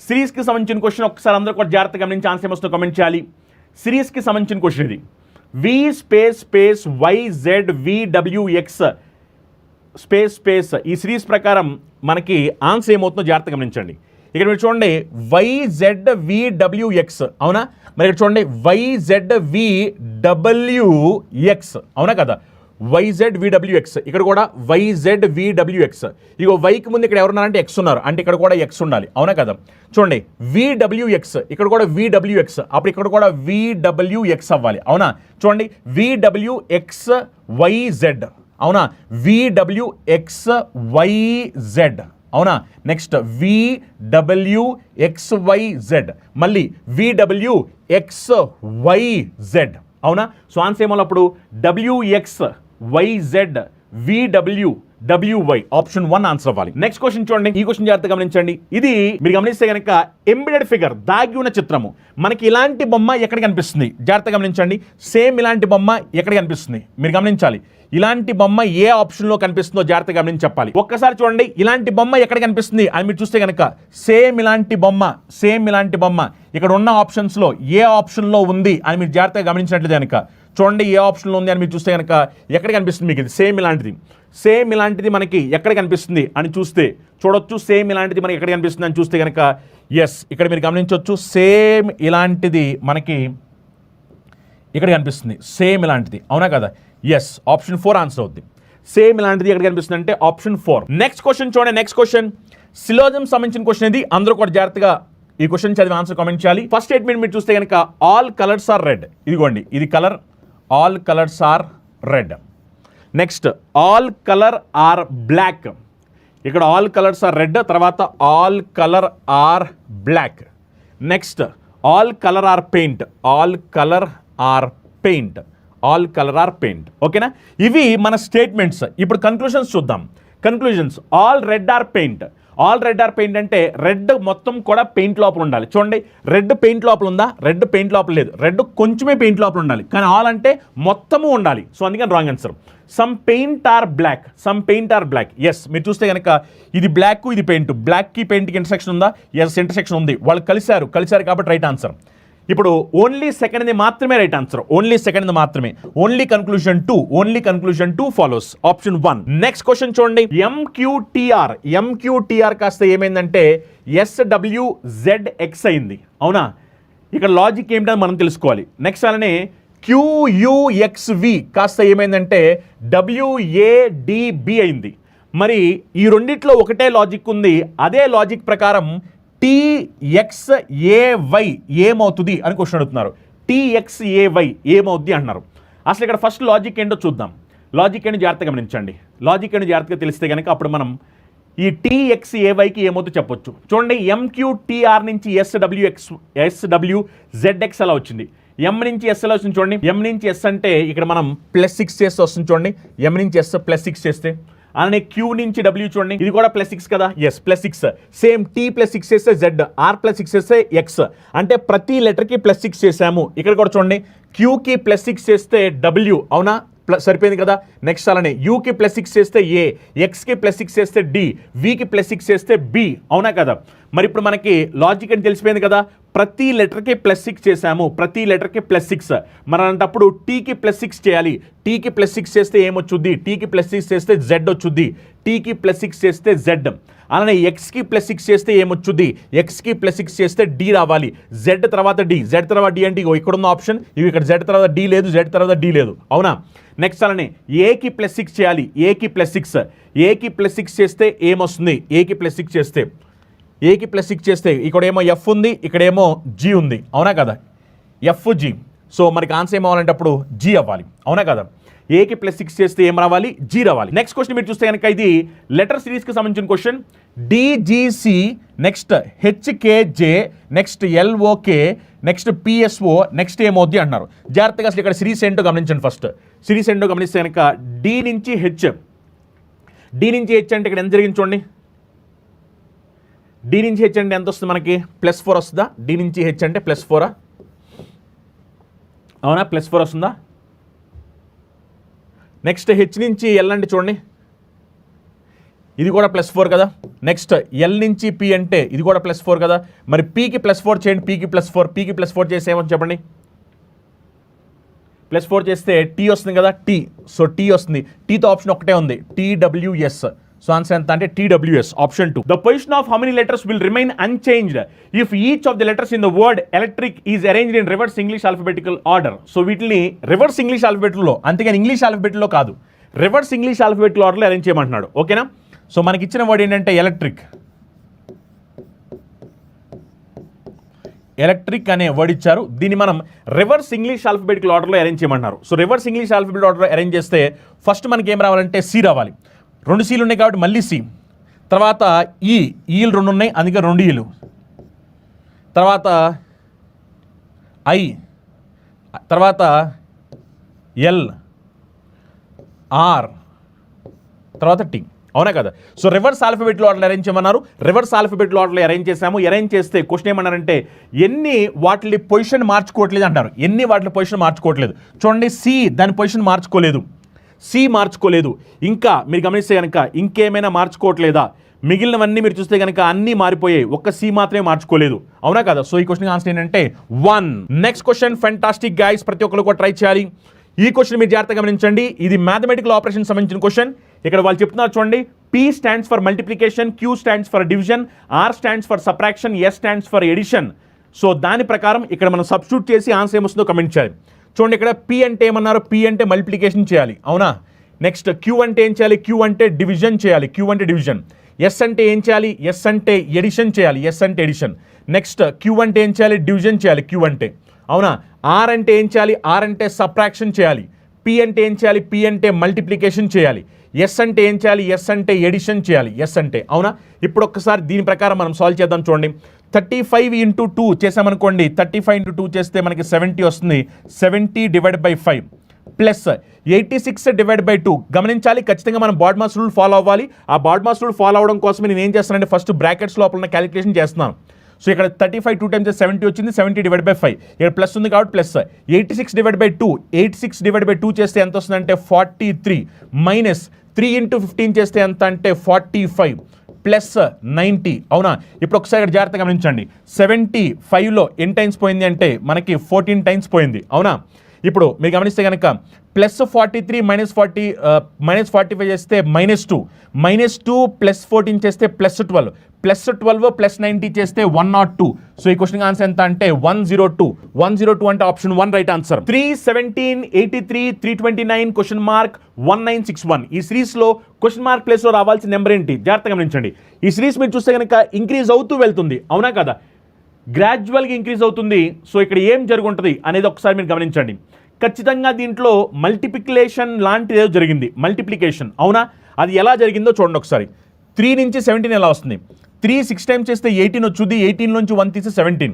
సిరీస్కి సంబంధించిన క్వశ్చన్ ఒకసారి అందరూ కూడా జాగ్రత్తగా గమనించి ఆన్సర్ ఏమొస్తుందో కామెంట్ చేయాలి. సిరీస్కి సంబంధించిన క్వశ్చన్ ఇది. వి స్పేస్ వై జెడ్ విడబ్ల్యూఎక్స్ స్పేస్ ఈ సిరీస్ ప్రకారం మనకి ఆన్సర్ ఏమవుతుందో జాగ్రత్తగా గమనించండి. ఇక్కడ మీరు చూడండి YZVWX అవునా, మరి ఇక్కడ చూడండి YZVWX అవునా కదా, YZVWX ఇక్కడ కూడా YZVWX. ఇగో వైకి ముందు ఇక్కడ ఎవరున్నారంటే ఎక్స్ ఉన్నారు, అంటే ఇక్కడ కూడా ఎక్స్ ఉండాలి అవునా కదా. చూడండి VWX ఇక్కడ కూడా VWX, అప్పుడు ఇక్కడ కూడా VWX అవ్వాలి అవునా. చూడండి VWXYZ అవునా, VWXYZ అవునా. నెక్స్ట్ VWXYZ మళ్ళీ VWXYZ అవునా. సో ఆన్సర్ ఏమన్నప్పుడు WXYZ VWWY ఆప్షన్ 1 ఆన్సర్ అవ్వాలి. నెక్స్ట్ క్వశ్చన్ చూడండి, ఈ క్వశ్చన్ జాగ్రత్తగా గమనించండి. ఇది మీరు గమనిస్తే కనుక ఎంబెడెడ్ ఫిగర్, దాగి ఉన్న చిత్రము. మనకి ఇలాంటి బొమ్మ ఎక్కడ కనిపిస్తుంది జాగ్రత్తగా గమనించండి. సేమ్ ఇలాంటి బొమ్మ ఎక్కడ కనిపిస్తుంది మీరు గమనించాలి. ఇలాంటి బొమ్మ ఏ ఆప్షన్లో కనిపిస్తుందో జాగ్రత్తగా గమనించి చెప్పాలి. ఒక్కసారి చూడండి, ఇలాంటి బొమ్మ ఎక్కడ కనిపిస్తుంది అని మీరు చూస్తే కనుక సేమ్ ఇలాంటి బొమ్మ ఇక్కడ ఉన్న ఆప్షన్స్లో ఏ ఆప్షన్లో ఉంది అని మీరు జాగ్రత్తగా గమనించినట్లయితే కనుక చూడండి, ఏ ఆప్షన్లో ఉంది అని మీరు చూస్తే కనుక ఎక్కడ కనిపిస్తుంది మీకు ఇది సేమ్ ఇలాంటిది మనకి ఎక్కడ కనిపిస్తుంది అని చూస్తే చూడొచ్చు. సేమ్ ఇలాంటిది మనకి ఎక్కడ కనిపిస్తుంది అని చూస్తే కనుక ఎస్ ఇక్కడ మీరు గమనించవచ్చు. సేమ్ ఇలాంటిది మనకి ఇక్కడ కనిపిస్తుంది, సేమ్ ఇలాంటిది అవునా కదా. ఎస్ ఆప్షన్ 4 ఆన్సర్ అవుతుంది. సేమ్ ఇలాంటిది ఎక్కడ కనిపిస్తుంది అంటే ఆప్షన్ 4. నెక్స్ట్ క్వశ్చన్ చూడండి, నెక్స్ట్ క్వశ్చన్ సిలోజం సంబంధించిన క్వశ్చన్ ఇది. అందరూ కూడా జాగ్రత్తగా ఈ క్వశ్చన్ చదివి ఆన్సర్ కామెంట్ చేయాలి. ఫస్ట్ స్టేట్మెంట్ మీరు చూస్తే కనుక ఆల్ కలర్స్ ఆర్ రెడ్. ఇదిగోండి ఇది colour, all colours are red. Next all colour are black. ఇక్కడ ఆల్ కలర్స్ ఆర్ రెడ్, తర్వాత all colour are black. Next all colour are paint, all colour are paint, all colour are paint. ఓకేనా, ఇవి మన statements. ఇప్పుడు conclusions చూద్దాం. Conclusions all red are paint. All red are paint అంటే red మొత్తం కూడా paint లోపల ఉండాలి. చూడండి రెడ్ పెయింట్ లోపల ఉందా, రెడ్ పెయింట్ లోపల లేదు, రెడ్ కొంచెమే పెయింట్ లోపల ఉండాలి, కానీ ఆల్ అంటే మొత్తము ఉండాలి. సో అందుకని wrong answer. Some paint are black, some paint are black. Yes మీరు చూస్తే కనుక ఇది బ్లాక్, ఇది పెయింట్, బ్లాక్కి పెయింట్కి ఇంటర్సెక్షన్ ఉందా, ఎస్ ఇంటర్సెక్షన్ ఉంది. వాళ్ళు కలిశారు కాబట్టి రైట్ ఆన్సర్. ఇప్పుడు ఓన్లీ సెకండ్ది మాత్రమే రైట్ ఆన్సర్, ఓన్లీ సెకండ్ది మాత్రమే. Only conclusion 2 follows option 1. Next question చూడండి, ఎంక్యూటీఆర్ కాస్త ఏమైందంటే SWZX అయింది అవునా. ఇక్కడ లాజిక్ ఏమిటని మనం తెలుసుకోవాలి. నెక్స్ట్ అలానే QUXV కాస్త ఏమైందంటే WADB అయింది. మరి ఈ రెండిట్లో ఒకటే లాజిక్ ఉంది. అదే లాజిక్ ప్రకారం TXAY ఏమవుతుంది అని క్వశ్చన్ అడుగుతున్నారు. TXAY ఏమవుద్ది అంటున్నారు. అసలు ఇక్కడ ఫస్ట్ లాజిక్ ఏంటో చూద్దాం. లాజిక్ ఏంటో జాగ్రత్తగా గమనించండి. లాజిక్ ఏంటో జాగ్రత్తగా తెలిస్తే కనుక అప్పుడు మనం ఈ TXAYకి ఏమవుతుందో చెప్పొచ్చు. చూడండి MQTR నుంచి SWZX అలా వచ్చింది. M నుంచి S ఎలా వచ్చింది చూడండి. M నుంచి S అంటే ఇక్కడ మనం +6 చేస్తే వస్తుంది చూడండి. M నుంచి S +6 చేస్తే, అలానే Q నుంచి W చూడండి, ఇది కూడా +6 కదా. ఎస్ +6. సేమ్ T +6 చేస్తే Z, R +6 చేస్తే X, అంటే ప్రతి లెటర్కి +6 చేసాము. ఇక్కడ కూడా చూడండి Qకి +6 చేస్తే W అవునా, సరిపోయింది కదా. నెక్స్ట్ అలానే యూకి +6 చేస్తే A, Xకి +6 చేస్తే D, Vకి +6 చేస్తే B అవునా కదా. మరి ఇప్పుడు మనకి లాజిక్ అని తెలిసిపోయింది కదా. ప్రతి లెటర్కి +6 చేసాము, ప్రతి లెటర్కి +6. మరి అలాంటప్పుడు టీకి +6 చేయాలి. టీకి +6 చేస్తే ఏమొచ్చుద్ది? టీకి +6 చేస్తే జెడ్ వచ్చుద్ది. టీకి +6 చేస్తే జెడ్. అలానే ఎక్స్కి +6 చేస్తే ఏమొచ్చుద్ది? ఎక్స్కి +6 చేస్తే డి రావాలి. జెడ్ తర్వాత డి, జెడ్ తర్వాత డి అంటే ఇక్కడ ఉన్న ఆప్షన్ ఇవి, ఇక్కడ జెడ్ తర్వాత డి లేదు, జెడ్ తర్వాత డి లేదు, అవునా? నెక్స్ట్ అలానే ఏకి +6 చేయాలి. ఏకి +6 చేస్తే ఏమొస్తుంది? ఏకి +6 చేస్తే ఏకి +6 చేస్తే ఇక్కడేమో ఎఫ్ ఉంది, ఇక్కడేమో జీ ఉంది, అవునా కదా? F G. సో మనకి ఆన్సర్ ఏమవ్వాలంటే అప్పుడు జీ అవ్వాలి, అవునా కదా? ఏకి +6 చేస్తే ఏం రావాలి? జీ రావాలి. నెక్స్ట్ క్వశ్చన్ మీరు చూస్తే కనుక ఇది లెటర్ సిరీస్కి సంబంధించిన question. DGC, next HKJ, next LOK, next PSO, next ఏమవుద్ది అంటున్నారు. జాగ్రత్తగా అసలు ఇక్కడ సిరీస్ ఏంటో గమనించండి. ఫస్ట్ సిరీస్ ఏంటో గమనిస్తే కనుక డి నుంచి హెచ్ అంటే ఇక్కడ ఎంత జరిగింది చూడండి. డి నుంచి హెచ్ అంటే ఎంత వస్తుంది మనకి? +4 వస్తుందా? డి నుంచి హెచ్ అంటే +4, అవునా? +4 వస్తుందా? నెక్స్ట్ హెచ్ నుంచి ఎల్ అంటే చూడండి, ఇది కూడా +4 కదా. నెక్స్ట్ ఎల్ నుంచి పి అంటే ఇది కూడా +4 కదా. మరి పీకి +4 చేయండి, పీకి +4 చేస్తే ఏమో చెప్పండి. +4 చేస్తే టీ వస్తుంది కదా, టీ. సో టీ వస్తుంది. టీతో ఆప్షన్ ఒకటే ఉంది, TWS. సో ఆన్సర్ ఎంత అంటే TWS, option 2. The position of how many letters will remain unchanged if each of the letters in the word electric is arranged in reverse English alphabetical order. So వీటిని reverse English ఆల్ఫబెట్లో, అంతేగాని English ఆల్ఫబెట్లో కాదు, reverse English alphabetical ఆర్డర్లో arrange చేయమంటున్నాడు, ఓకేనా? So మనకి ఇచ్చిన word ఏంటంటే electric అనే వర్డ్ ఇచ్చారు. దీన్ని మనం రివర్స్ ఇంగ్లీష్ ఆల్ఫబెటికల్ ఆర్డర్లో అరేంజ్ చేయమంటున్నారు. సో రివర్స్ ఇంగ్లీష్ ఆల్ఫబెటికల్ ఆర్డర్లో అరేంజ్ చేస్తే ఫస్ట్ మనకి ఏం రావాలంటే సి రావాలి. 2 సీలు ఉన్నాయి కాబట్టి మళ్ళీ సి, తర్వాత ఈలు 2 ఉన్నాయి అందుకే 2 ఈలు, తర్వాత ఐ, తర్వాత ఎల్, ఆర్, తర్వాత టీ, అవునా కదా? సో రివర్స్ ఆల్ఫబెట్లో ఆర్డర్లో అరేంజ్ చేయమన్నారు. రివర్స్ ఆల్ఫబెట్లో ఆర్డర్లో అరేంజ్ చేసాము. అరేంజ్ చేస్తే క్వశ్చన్ ఏమన్నారంటే ఎన్ని వాటి పొజిషన్ మార్చుకోవట్లేదు అంటారు. ఎన్ని వాటి పొజిషన్ మార్చుకోవట్లేదు చూడండి. సి దాని పొజిషన్ మార్చుకోలేదు, సి మార్చుకోలేదు. ఇంకా మీరు గమనిస్తే కనుక ఇంకేమైనా మార్చుకోవట్లేదా? మిగిలినవన్నీ మీరు చూస్తే కనుక అన్నీ మారిపోయాయి, ఒక్క సి మాత్రమే మార్చుకోలేదు, అవునా కదా? సో ఈ క్వశ్చన్ ఆన్సర్ ఏంటంటే 1. నెక్స్ట్ క్వశ్చన్ ఫెంటాస్టిక్ గైస్, ప్రతి ఒక్కరు కూడా ట్రై చేయాలి. ఈ క్వశ్చన్ మీరు జాగ్రత్తగా గమనించండి. ఇది మ్యాథమెటికల్ ఆపరేషన్ సంబంధించిన క్వశ్చన్. ఇక్కడ వాళ్ళు చెప్తున్నారు చూడండి, P stands for multiplication, Q stands for division, R stands for subtraction, S stands for addition. So దాని ప్రకారం ఇక్కడ మనం సబ్స్టిట్యూట్ చేసి ఆన్సర్ ఏమొస్తుందో కమెంట్ చేయాలి. చూడండి ఇక్కడ P అంటే ఏమన్నారు? P అంటే మల్టిప్లికేషన్ చేయాలి, అవునా? నెక్స్ట్ Q అంటే ఏం చేయాలి? Q అంటే డివిజన్ చేయాలి, Q అంటే డివిజన్. S అంటే ఏం చేయాలి? S అంటే ఎడిషన్ చేయాలి, S అంటే ఎడిషన్. నెక్స్ట్ Q అంటే ఏం చేయాలి? డివిజన్ చేయాలి, Q అంటే, అవునా? R అంటే ఏం చేయాలి? R అంటే సబ్ట్రాక్షన్ చేయాలి. P అంటే ఏం చేయాలి? P అంటే మల్టిప్లికేషన్ చేయాలి. S అంటే ఏం చేయాలి? S అంటే ఎడిషన్ చేయాలి, S అంటే, అవునా? ఇప్పుడు ఒక్కసారి దీని ప్రకారం మనం సాల్వ్ చేద్దాం. చూడండి 35 × 2 చేసామనుకోండి, 35 × 2 చేస్తే మనకి 70 వస్తుంది. 70/5 ప్లస్ 86/2. గమనించాలి, ఖచ్చితంగా మనం బాడ్మాస్ రూల్ ఫాలో అవ్వాలి. ఆ బాడ్మాస్ రూల్ ఫాలో అవ్వడం కోసం నేను ఏం చేస్తానంటే ఫస్ట్ బ్రాకెట్స్ లోపల ఉన్న క్యాలిక్యులేషన్ చేస్తున్నాను. సో ఇక్కడ 35 2 times 70 వచ్చింది, 70/5. ఇక్కడ ప్లస్ ఉంది కాబట్టి ప్లస్. 86/2, 86/2 చేస్తే ఎంత వస్తుందంటే 43 మైనస్ 3 × 15 చేస్తే ఎంత అంటే 45 ప్లస్ 90, అవునా? ఇప్పుడు ఒకసారి ఇక్కడ జాగ్రత్తగా గమనించండి. 75లో ఎన్ని టైమ్స్ పోయింది అంటే మనకి 14 టైమ్స్ పోయింది, అవునా? ఇప్పుడు మీరు గమనిస్తే కనుక +43 -45 చేస్తే -2, -2 + 14 చేస్తే +12, +12 + 90 చేస్తే 102. సో ఈ క్వశ్చన్ ఆన్సర్ ఎంత అంటే 102 అంటే ఆప్షన్ 1 రైట్ ఆన్సర్. 317, 83, 329, (1961). ఈ సిరీస్లో క్వశ్చన్ మార్క్ ప్లేస్లో రావాల్సిన నెంబర్ ఏంటి? జాగ్రత్తగా గమనించండి. ఈ సిరీస్ మీరు చూస్తే కనుక ఇంక్రీజ్ అవుతూ వెళ్తుంది, అవునా కదా? గ్రాడ్యువల్గా ఇంక్రీజ్ అవుతుంది. సో ఇక్కడ ఏం జరుగుంటుంది అనేది ఒకసారి మీరు గమనించండి. ఖచ్చితంగా దీంట్లో మల్టిప్లికేషన్ లాంటిది ఏదో జరిగింది, మల్టిప్లికేషన్, అవునా? అది ఎలా జరిగిందో చూడండి ఒకసారి. 3 నుంచి 17 ఎలా వస్తుంది? 3 6 టైమ్స్ చేస్తే 18 వచ్చుద్ది, 18 నుంచి 1 తీస్తే 17,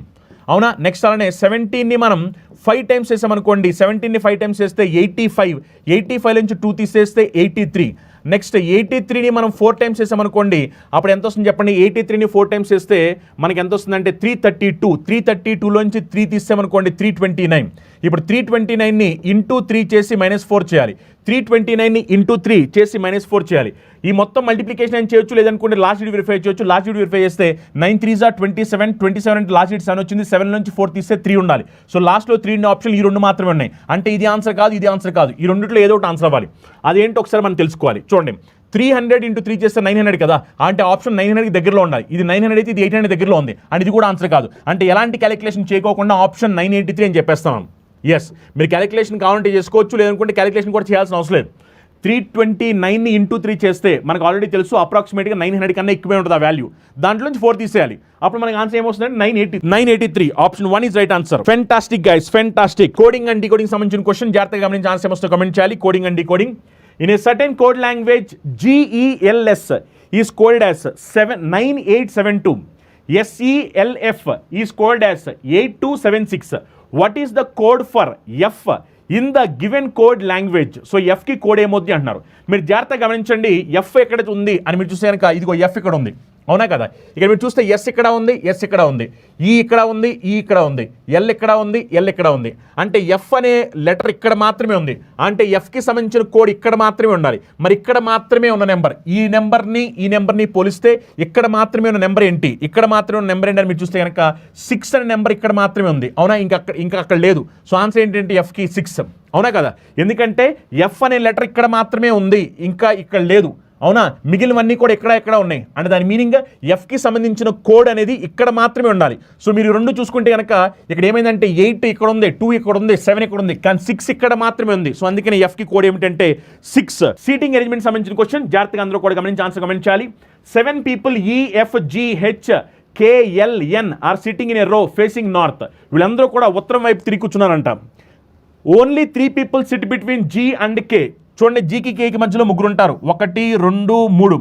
అవునా? నెక్స్ట్ అలానే 17ని మనం 5 టైమ్స్ చేసామనుకోండి, 17ని 5 టైమ్స్ చేస్తే 85, 85 నుంచి 2 తీసేస్తే 83. నెక్స్ట్ 83ని మనం 4 టైమ్స్ చేసామనుకోండి, అప్పుడు ఎంత వస్తుంది చెప్పండి? 83ని 4 టైమ్స్ చేస్తే మనకి ఎంత వస్తుందంటే 332, 332లోంచి 3 తీసామనుకోండి 329. ఇప్పుడు 329ని × 3 చేసి -4 చేయాలి. 329ని ఇంటూ 3 చేసి -4 చేయాలి. ఈ మొత్తం మల్టిప్లికేషన్ అని చేయొచ్చు, లేదనుకుంటే లాస్ట్ డిజిట్ వెరిఫై చేయొచ్చు. లాస్ట్ డిజిట్ వెరిఫై చేస్తే 9 3 27, 27 అంటే లాస్ట్ డిజిట్ 7 వచ్చింది. 7 నుంచి 4 తీస్తే 3 ఉండాలి. సో లాస్ట్లో 3 ఉన్న ఆప్షన్ ఈ రెండు మాత్రమే ఉన్నాయి. అంటే ఇది ఆన్సర్ కాదు, ఇది ఆన్సర్ కాదు, ఈ రెండిట్లో ఏదో ఒకటి ఆన్సర్ అవ్వాలి. అదేంటో ఒకసారి మనం తెలుసుకోవాలి. చూడండి, 300 ఇంటూ 3 చేస్తే 900 కదా, అంటే ఆప్షన్ 900కి దగ్గరలో ఉండాలి. ఇది 900 అయితే ఇది 800 దగ్గరలో ఉంది, అండ్ ఇది కూడా ఆన్సర్ కాదు. అంటే ఎలాంటి క్యాలిక్యులేషన్ చేయకోకుండా ఆప్షన్ 983 అని చెప్పేస్తాం. ఎస్, మీరు క్యాలిక్యులేషన్ కావాలంటే చేసుకోవచ్చు, లేదనుకుంటే క్యాలిక్యులేషన్ కూడా చేయాల్సిన అవసరం లేదు. 329ని ఇంటూ 3 చేస్తే మనకు ఆల్రెడీ తెలుసు అప్రాక్సిమేట్గా 900 కన్నా ఎక్కువే ఉంటుంది ఆ వాల్యూ. దాంట్లో నుంచి 4 తీసేయాలి. అప్పుడు మనకి ఆన్సర్ ఏమొస్తుందంటే 983. Option 1 is right answer. Fantastic guys, fantastic. Coding and decoding సంబంధించిన క్వశ్చన్ జాగ్రత్తగా గమనించి ఆన్సర్ ఏమొస్తుందో కమెంట్ చేయాలి. Coding and decoding. In a certain code language, GELS is called as 9872. SELF is called as 8276. What is the code for F in the given code language? So F కి code ఏమవుతుంది అంటున్నారు. మీరు జాగ్రత్తగా గమనించండి. F ఎక్కడ ఉంది అని మీరు చూస్తే కనుక ఇదిగో F ఇక్కడ ఉంది, అవునా కదా. ఇక్కడ మీరు చూస్తే ఎస్ ఇక్కడ ఉంది, ఎస్ ఇక్కడ ఉంది, ఈ ఇక్కడ ఉంది, ఈ ఇక్కడ ఉంది, ఎల్ ఇక్కడ ఉంది, ఎల్ ఇక్కడ ఉంది. అంటే ఎఫ్ అనే లెటర్ ఇక్కడ మాత్రమే ఉంది. అంటే ఎఫ్కి సంబంధించిన కోడ్ ఇక్కడ మాత్రమే ఉండాలి. మరి ఇక్కడ మాత్రమే ఉన్న నెంబర్, ఈ నెంబర్ని పోలిస్తే ఇక్కడ మాత్రమే ఉన్న నెంబర్ ఏంటి, ఇక్కడ మాత్రమే ఉన్న నెంబర్ ఏంటి అని మీరు చూస్తే కనుక 6 అనే నెంబర్ ఇక్కడ మాత్రమే ఉంది, అవునా. ఇంకా అక్కడ లేదు. సో ఆన్సర్ ఏంటంటే ఎఫ్కి 6, అవునా కదా. ఎందుకంటే ఎఫ్ అనే లెటర్ ఇక్కడ మాత్రమే ఉంది, ఇంకా ఇక్కడ లేదు, అవునా. మిగిలినవన్నీ కూడా ఎక్కడ ఉన్నాయి. అంటే దాని మీనింగ్ ఎఫ్కి సంబంధించిన కోడ్ అనేది ఇక్కడ మాత్రమే ఉండాలి. సో మీరు రెండు చూసుకుంటే కనుక ఇక్కడ ఏమైందంటే 8 ఇక్కడ ఉంది, 2 ఇక్కడ ఉంది, 7 ఇక్కడ ఉంది, కానీ 6 ఇక్కడ మాత్రమే ఉంది. సో అందుకని ఎఫ్కి కోడ్ ఏమిటంటే 6. సీటింగ్ అరేంజ్మెంట్ సంబంధించిన క్వశ్చన్ జాగ్రత్తగా అందరూ కూడా గమనించి ఆన్సర్ గమనించాలి. 7 people EFGHKLN are sitting in a row facing north. వీళ్ళందరూ కూడా ఉత్తరం వైపు తిరిగి కూర్చున్నారంట. Only 3 people sit between G and K. చూడండి, జీకి కేకి మధ్యలో ముగ్గురు ఉంటారు. 1 2 3.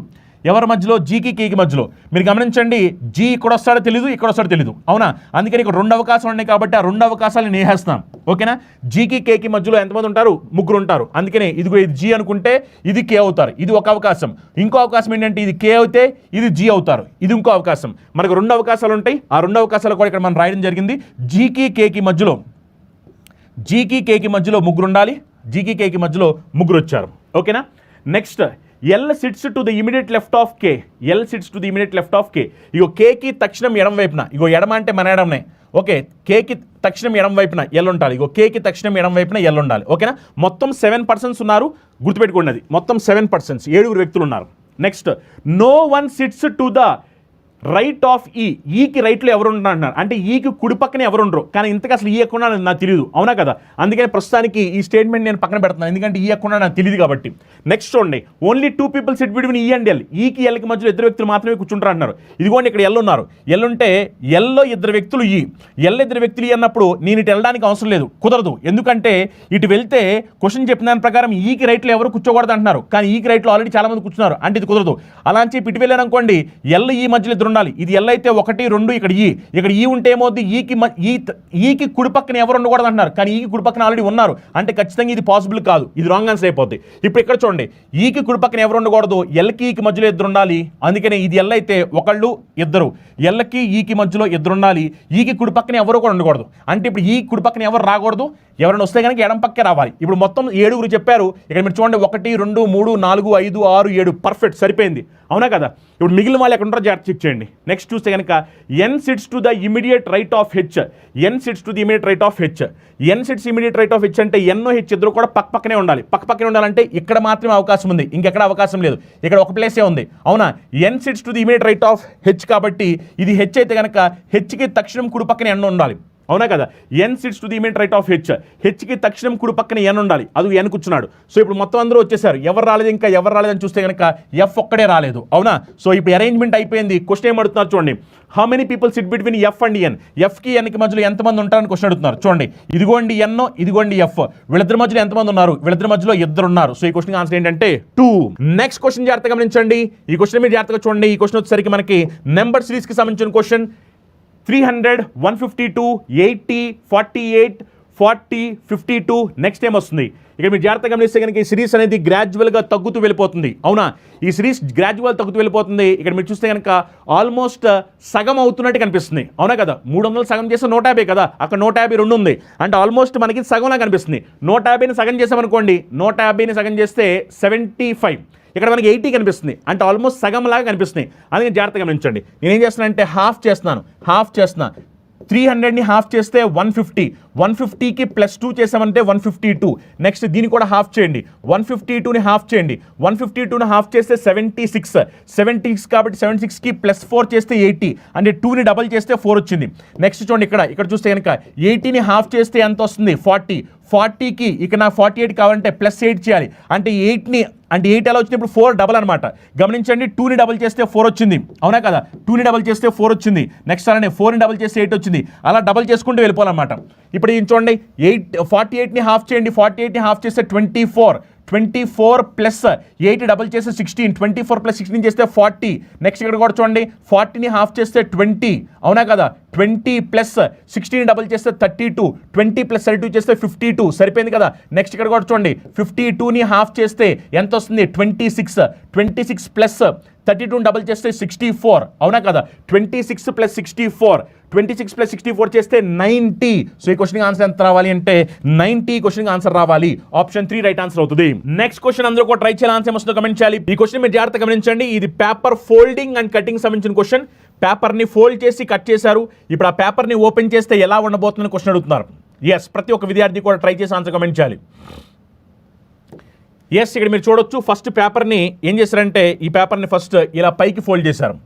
ఎవరి మధ్యలో? జీకి కేకి మధ్యలో. మీరు గమనించండి, జీ ఇక్కడ వస్తాడో తెలీదు, ఇక్కడ వస్తాడో తెలీదు, అవునా. అందుకని ఇక్కడ 2 అవకాశాలు ఉన్నాయి కాబట్టి ఆ 2 అవకాశాలు నేహేస్తున్నాం, ఓకేనా. జీకి కేకి మధ్యలో ఎంతమంది ఉంటారు? ముగ్గురు ఉంటారు. అందుకనే ఇదిగో ఇది జీ అనుకుంటే ఇది కే అవుతారు, ఇది ఒక అవకాశం. ఇంకో అవకాశం ఏంటంటే ఇది కే అయితే ఇది జీ అవుతారు, ఇది ఇంకో అవకాశం. మనకు 2 అవకాశాలు ఉంటాయి. ఆ 2 అవకాశాలు కూడా ఇక్కడ మనం రాయడం జరిగింది. జీకి కేకి మధ్యలో ముగ్గురు ఉండాలి. జీకి కేకి మధ్యలో ముగ్గురు వచ్చారు, ఓకేనా. Next, L sits to the immediate left of K. L sits to the immediate left of K. ఇగో కేకి తక్షణం ఎడం వైపున, ఇగో ఎడమ అంటే మన ఎడమనే, ఓకే. కేకి తక్షణం ఎడం వైపున ఎల్ ఉండాలి. ఇగో కేకి తక్షణం ఎడం వైపున ఎల్ ఉండాలి, ఓకేనా. మొత్తం 7 persons ఉన్నారు, గుర్తుపెట్టుకోండి. మొత్తం 7 persons, 7 వ్యక్తులు ఉన్నారు. Next, no one sits to the right of ఈకి రైట్లో ఎవరు ఉంటున్నారు అంటే ఈకి కుడి పక్కన ఎవరు ఉండరు. కానీ ఇంతకు అసలు ఈ ఎక్కడ నాకు తెలియదు, అవునా కదా. అందుకని ప్రస్తుతానికి ఈ స్టేట్మెంట్ నేను పక్కన పెడుతున్నాను, ఎందుకంటే ఈ ఎక్కడ నాకు తెలియదు కాబట్టి. నెక్స్ట్ చూడండి, ఓన్లీ 2 people సిట్ బిట్వీన్ ఈ అండ్ ఎల్. ఈకి ఎల్కి మధ్యలో 2 వ్యక్తులు మాత్రమే కూర్చుంటారు అంటున్నారు. ఇదిగోండి ఇక్కడ ఎల్ ఉన్నారు. ఎల్ ఉంటే ఎల్లో 2 వ్యక్తులు ఈ, ఎల్ 2 వ్యక్తులు ఈ అన్నప్పుడు నేను ఇటు వెళ్ళడానికి అవసరం లేదు, కుదరదు. ఎందుకంటే ఇటు వెళ్తే క్వశ్చన్ చెప్పిన దాని ప్రకారం ఈకి రైట్లో ఎవరు కూర్చోకూడదు అంటున్నారు. కానీ ఈకి రైట్లో ఆల్రెడీ చాలా మంది కూర్చున్నారు, అంటే ఇది కుదరదు. అలా అని చెప్పి ఇటు వెళ్ళాను అనుకోండి, ఎల్ ఈ మధ్యలో 2 ఉండాలి. ఇది ఎల్ అయితే 1 2, ఇక్కడ ఈ ఉంటే ఏమవుద్ది, ఈకి కుడి పక్కన ఎవరు ఉండకూడదు అంటున్నారు. కానీ ఈకి కుడి పక్కన ఆల్రెడీ ఉన్నారు, అంటే ఖచ్చితంగా ఇది పాసిబుల్ కాదు, ఇది రాంగ్ ఆన్సర్ అయిపోద్ది. ఇప్పుడు ఇక్కడ చూడండి, ఈకి కుడి పక్కన ఎవరు ఉండకూడదు, ఎల్కి ఈకి మధ్యలో 2 ఉండాలి. అందుకనే ఇది ఎల్ అయితే 1 2, ఎల్కి ఈకి మధ్యలో 2 ఉండాలి. ఈకి కుడి పక్కన ఎవరు కూడా ఉండకూడదు. అంటే ఇప్పుడు ఈ కుడి పక్కన ఎవరు రాకూడదు, ఎవరైనా వస్తే కనుక ఎడం పక్కే రావాలి. ఇప్పుడు మొత్తం 7 చెప్పారు. ఇక్కడ మీరు చూడండి, 1 2 3 4 5 6 7, పర్ఫెక్ట్, సరిపోయింది, అవునా కదా. ఇప్పుడు మిగిలిన వాళ్ళు ఎక్కడ ఉంటారో జాగ్రత్త చెక్ చేయండి. నెక్స్ట్ చూస్తే కనుక N sits to the immediate right of H. N sits to the immediate right of H. N sits immediate right of H అంటే ఎన్ హెచ్ ఇద్దరు కూడా పక్కనే ఉండాలి. పక్కనే ఉండాలంటే ఇక్కడ మాత్రమే అవకాశం ఉంది, ఇంకెక్కడ అవకాశం లేదు. ఇక్కడ ఒక ప్లేసే ఉంది, అవునా. N sits to the immediate right of H కాబట్టి ఇది హెచ్ అయితే కనుక హెచ్కి తక్షణం కుడి పక్కన ఎన్ ఉండాలి, అవునా కదా. N sits to the immediate right of H. హెచ్కి తక్షణం కుడి పక్కన ఎన్ ఉండాలి, అది ఎన్ కూర్చున్నాడు. సో ఇప్పుడు మొత్తం అందరూ వచ్చేసారు. ఎవరు రాలేదు, ఇంకా ఎవరు రాలేదని చూస్తే కనుక ఎఫ్ ఒక్కడే రాలేదు, అవునా. సో ఇప్పుడు అరేంజ్మెంట్ అయిపోయింది. క్వశ్చన్ ఏం అడుగుతున్నారు చూడండి, how many people sit between F and N. ఎఫ్కి ఎన్కి మధ్యలో ఎంతమంది ఉంటారని క్వశ్చన్ అడుగుతున్నారు. చూడండి, ఇదిగోండి ఎన్, ఇదిగోండి ఎఫ్. వీళ్ళిద్దరి మధ్యలో ఎంతమంది ఉన్నారు? వీళ్ళిద్దరి మధ్యలో 2 ఉన్నారు. సో ఈ క్వశ్చన్ ఆన్సర్ ఏంటంటే 2. నెక్స్ట్ క్వశ్చన్ జాగ్రత్తగా గమనించండి. ఈ క్వశ్చన్ మీరు జాగ్రత్తగా చూడండి. ఈ క్వశ్చన్ వచ్చేసరికి మనకి నెంబర్ సిరీస్కి సంబంధించిన క్వశ్చన్. 300, 152, 80, 48, 40, 52, నెక్స్ట్ ఏం వస్తుంది? ఇక్కడ మీరు జాగ్రత్తగా గమనిస్తే కనుక ఈ సిరీస్ అనేది గ్రాడ్యువల్గా తగ్గుతూ వెళ్ళిపోతుంది. అవునా? ఈ సిరీస్ గ్రాడ్యువల్ తగ్గుతూ వెళ్ళిపోతుంది. ఇక్కడ మీరు చూస్తే కనుక ఆల్మోస్ట్ సగం అవుతున్నట్టు కనిపిస్తుంది. అవునా కదా? 300 సగం చేస్తే 150 కదా, అక్కడ 152 ఉంది అంటే ఆల్మోస్ట్ మనకి సగంలా కనిపిస్తుంది. 150ని సగం చేసామనుకోండి, 150ని సగం చేస్తే 75, ఇక్కడ మనకి 80 కనిపిస్తుంది అంటే ఆల్మోస్ట్ సగంలాగా కనిపిస్తుంది. అందుకని జాగ్రత్తగా గమనించండి. నేనేం చేస్తున్నానంటే హాఫ్ చేస్తున్నా 300ని హాఫ్ చేస్తే 150, 150కి +2 చేసామంటే 152. నెక్స్ట్ దీన్ని కూడా హాఫ్ చేయండి, 152ని హాఫ్ చేయండి, 152ని హాఫ్ చేస్తే 76 కాబట్టి 76కి +4 చేస్తే 80 అంటే 2ని డబల్ చేస్తే 4 వచ్చింది. నెక్స్ట్ చూడండి ఇక్కడ చూస్తే కనుక 80ని హాఫ్ చేస్తే ఎంత వస్తుంది? 40కి ఇక్కడ నాకు 48 కావాలంటే +8 చేయాలి అంటే 8 ఎలా వచ్చినప్పుడు 4 డబల్ అనమాట. గమనించండి, 2ని డబల్ చేస్తే 4 వచ్చింది. అవునా కదా? 2ని డబల్ చేస్తే 4 వచ్చింది. నెక్స్ట్ అలానే 4ని డబల్ చేస్తే 8 వచ్చింది. అలా డబల్ చేసుకుంటూ వెళ్ళిపోవాలన్నమాట. ఇప్పుడు ఇది చూడండి, 48ని హాఫ్ చేయండి, 48ని హాఫ్ చేస్తే 24 +8 డబల్ చేస్తే 16, 24 + 16 చేస్తే 40. నెక్స్ట్ ఇక్కడ కూడా చూడండి, 40ని హాఫ్ చేస్తే 20. అవునా కదా? 20 + 16 డబల్ చేస్తే 32, 20 + 32 చేస్తే 52. సరిపోయింది కదా? నెక్స్ట్ ఇక్కడ కూడా చూడండి, 52ని హాఫ్ చేస్తే ఎంత వస్తుంది? 26 + 32 డబల్ చేస్తే 64. అవునా కదా? 26 + 64 చేస్తే 90. సో ఈ క్వశ్చన్ ఆన్సర్ ఎంత రావాలి అంటే 90 క్వశ్చన్ ఆన్సర్ రావాలి. ఆప్షన్ 3 రైట్ ఆన్సర్ అవుతుంది. నెక్స్ట్ క్వశ్చన్ అందరూ కూడా ట్రై చేయాలి, ఆన్సర్ వస్తుందో కమెంట్ చేయాలి. ఈ క్వశ్చన్ మీరు జాగ్రత్తగా గమనించండి. ఇది పేపర్ ఫోల్డింగ్ అండ్ కటింగ్ సంబంధించిన క్వశ్చన్. పేపర్ని ఫోల్డ్ చేసి కట్ చేశారు. ఇప్పుడు ఆ పేపర్ని ఓపెన్ చేస్తే ఎలా ఉండబోతుందని క్వశ్చన్ అడుగుతున్నారు. ఎస్, ప్రతి ఒక్క విద్యార్థి కూడా ట్రై చేసి ఆన్సర్ కమెంట్ చేయాలి. ఎస్, ఇక్కడ మీరు చూడొచ్చు, ఫస్ట్ పేపర్ని ఏం చేశారంటే ఈ పేపర్ని ఫస్ట్ ఇలా పైకి ఫోల్డ్ చేశారు.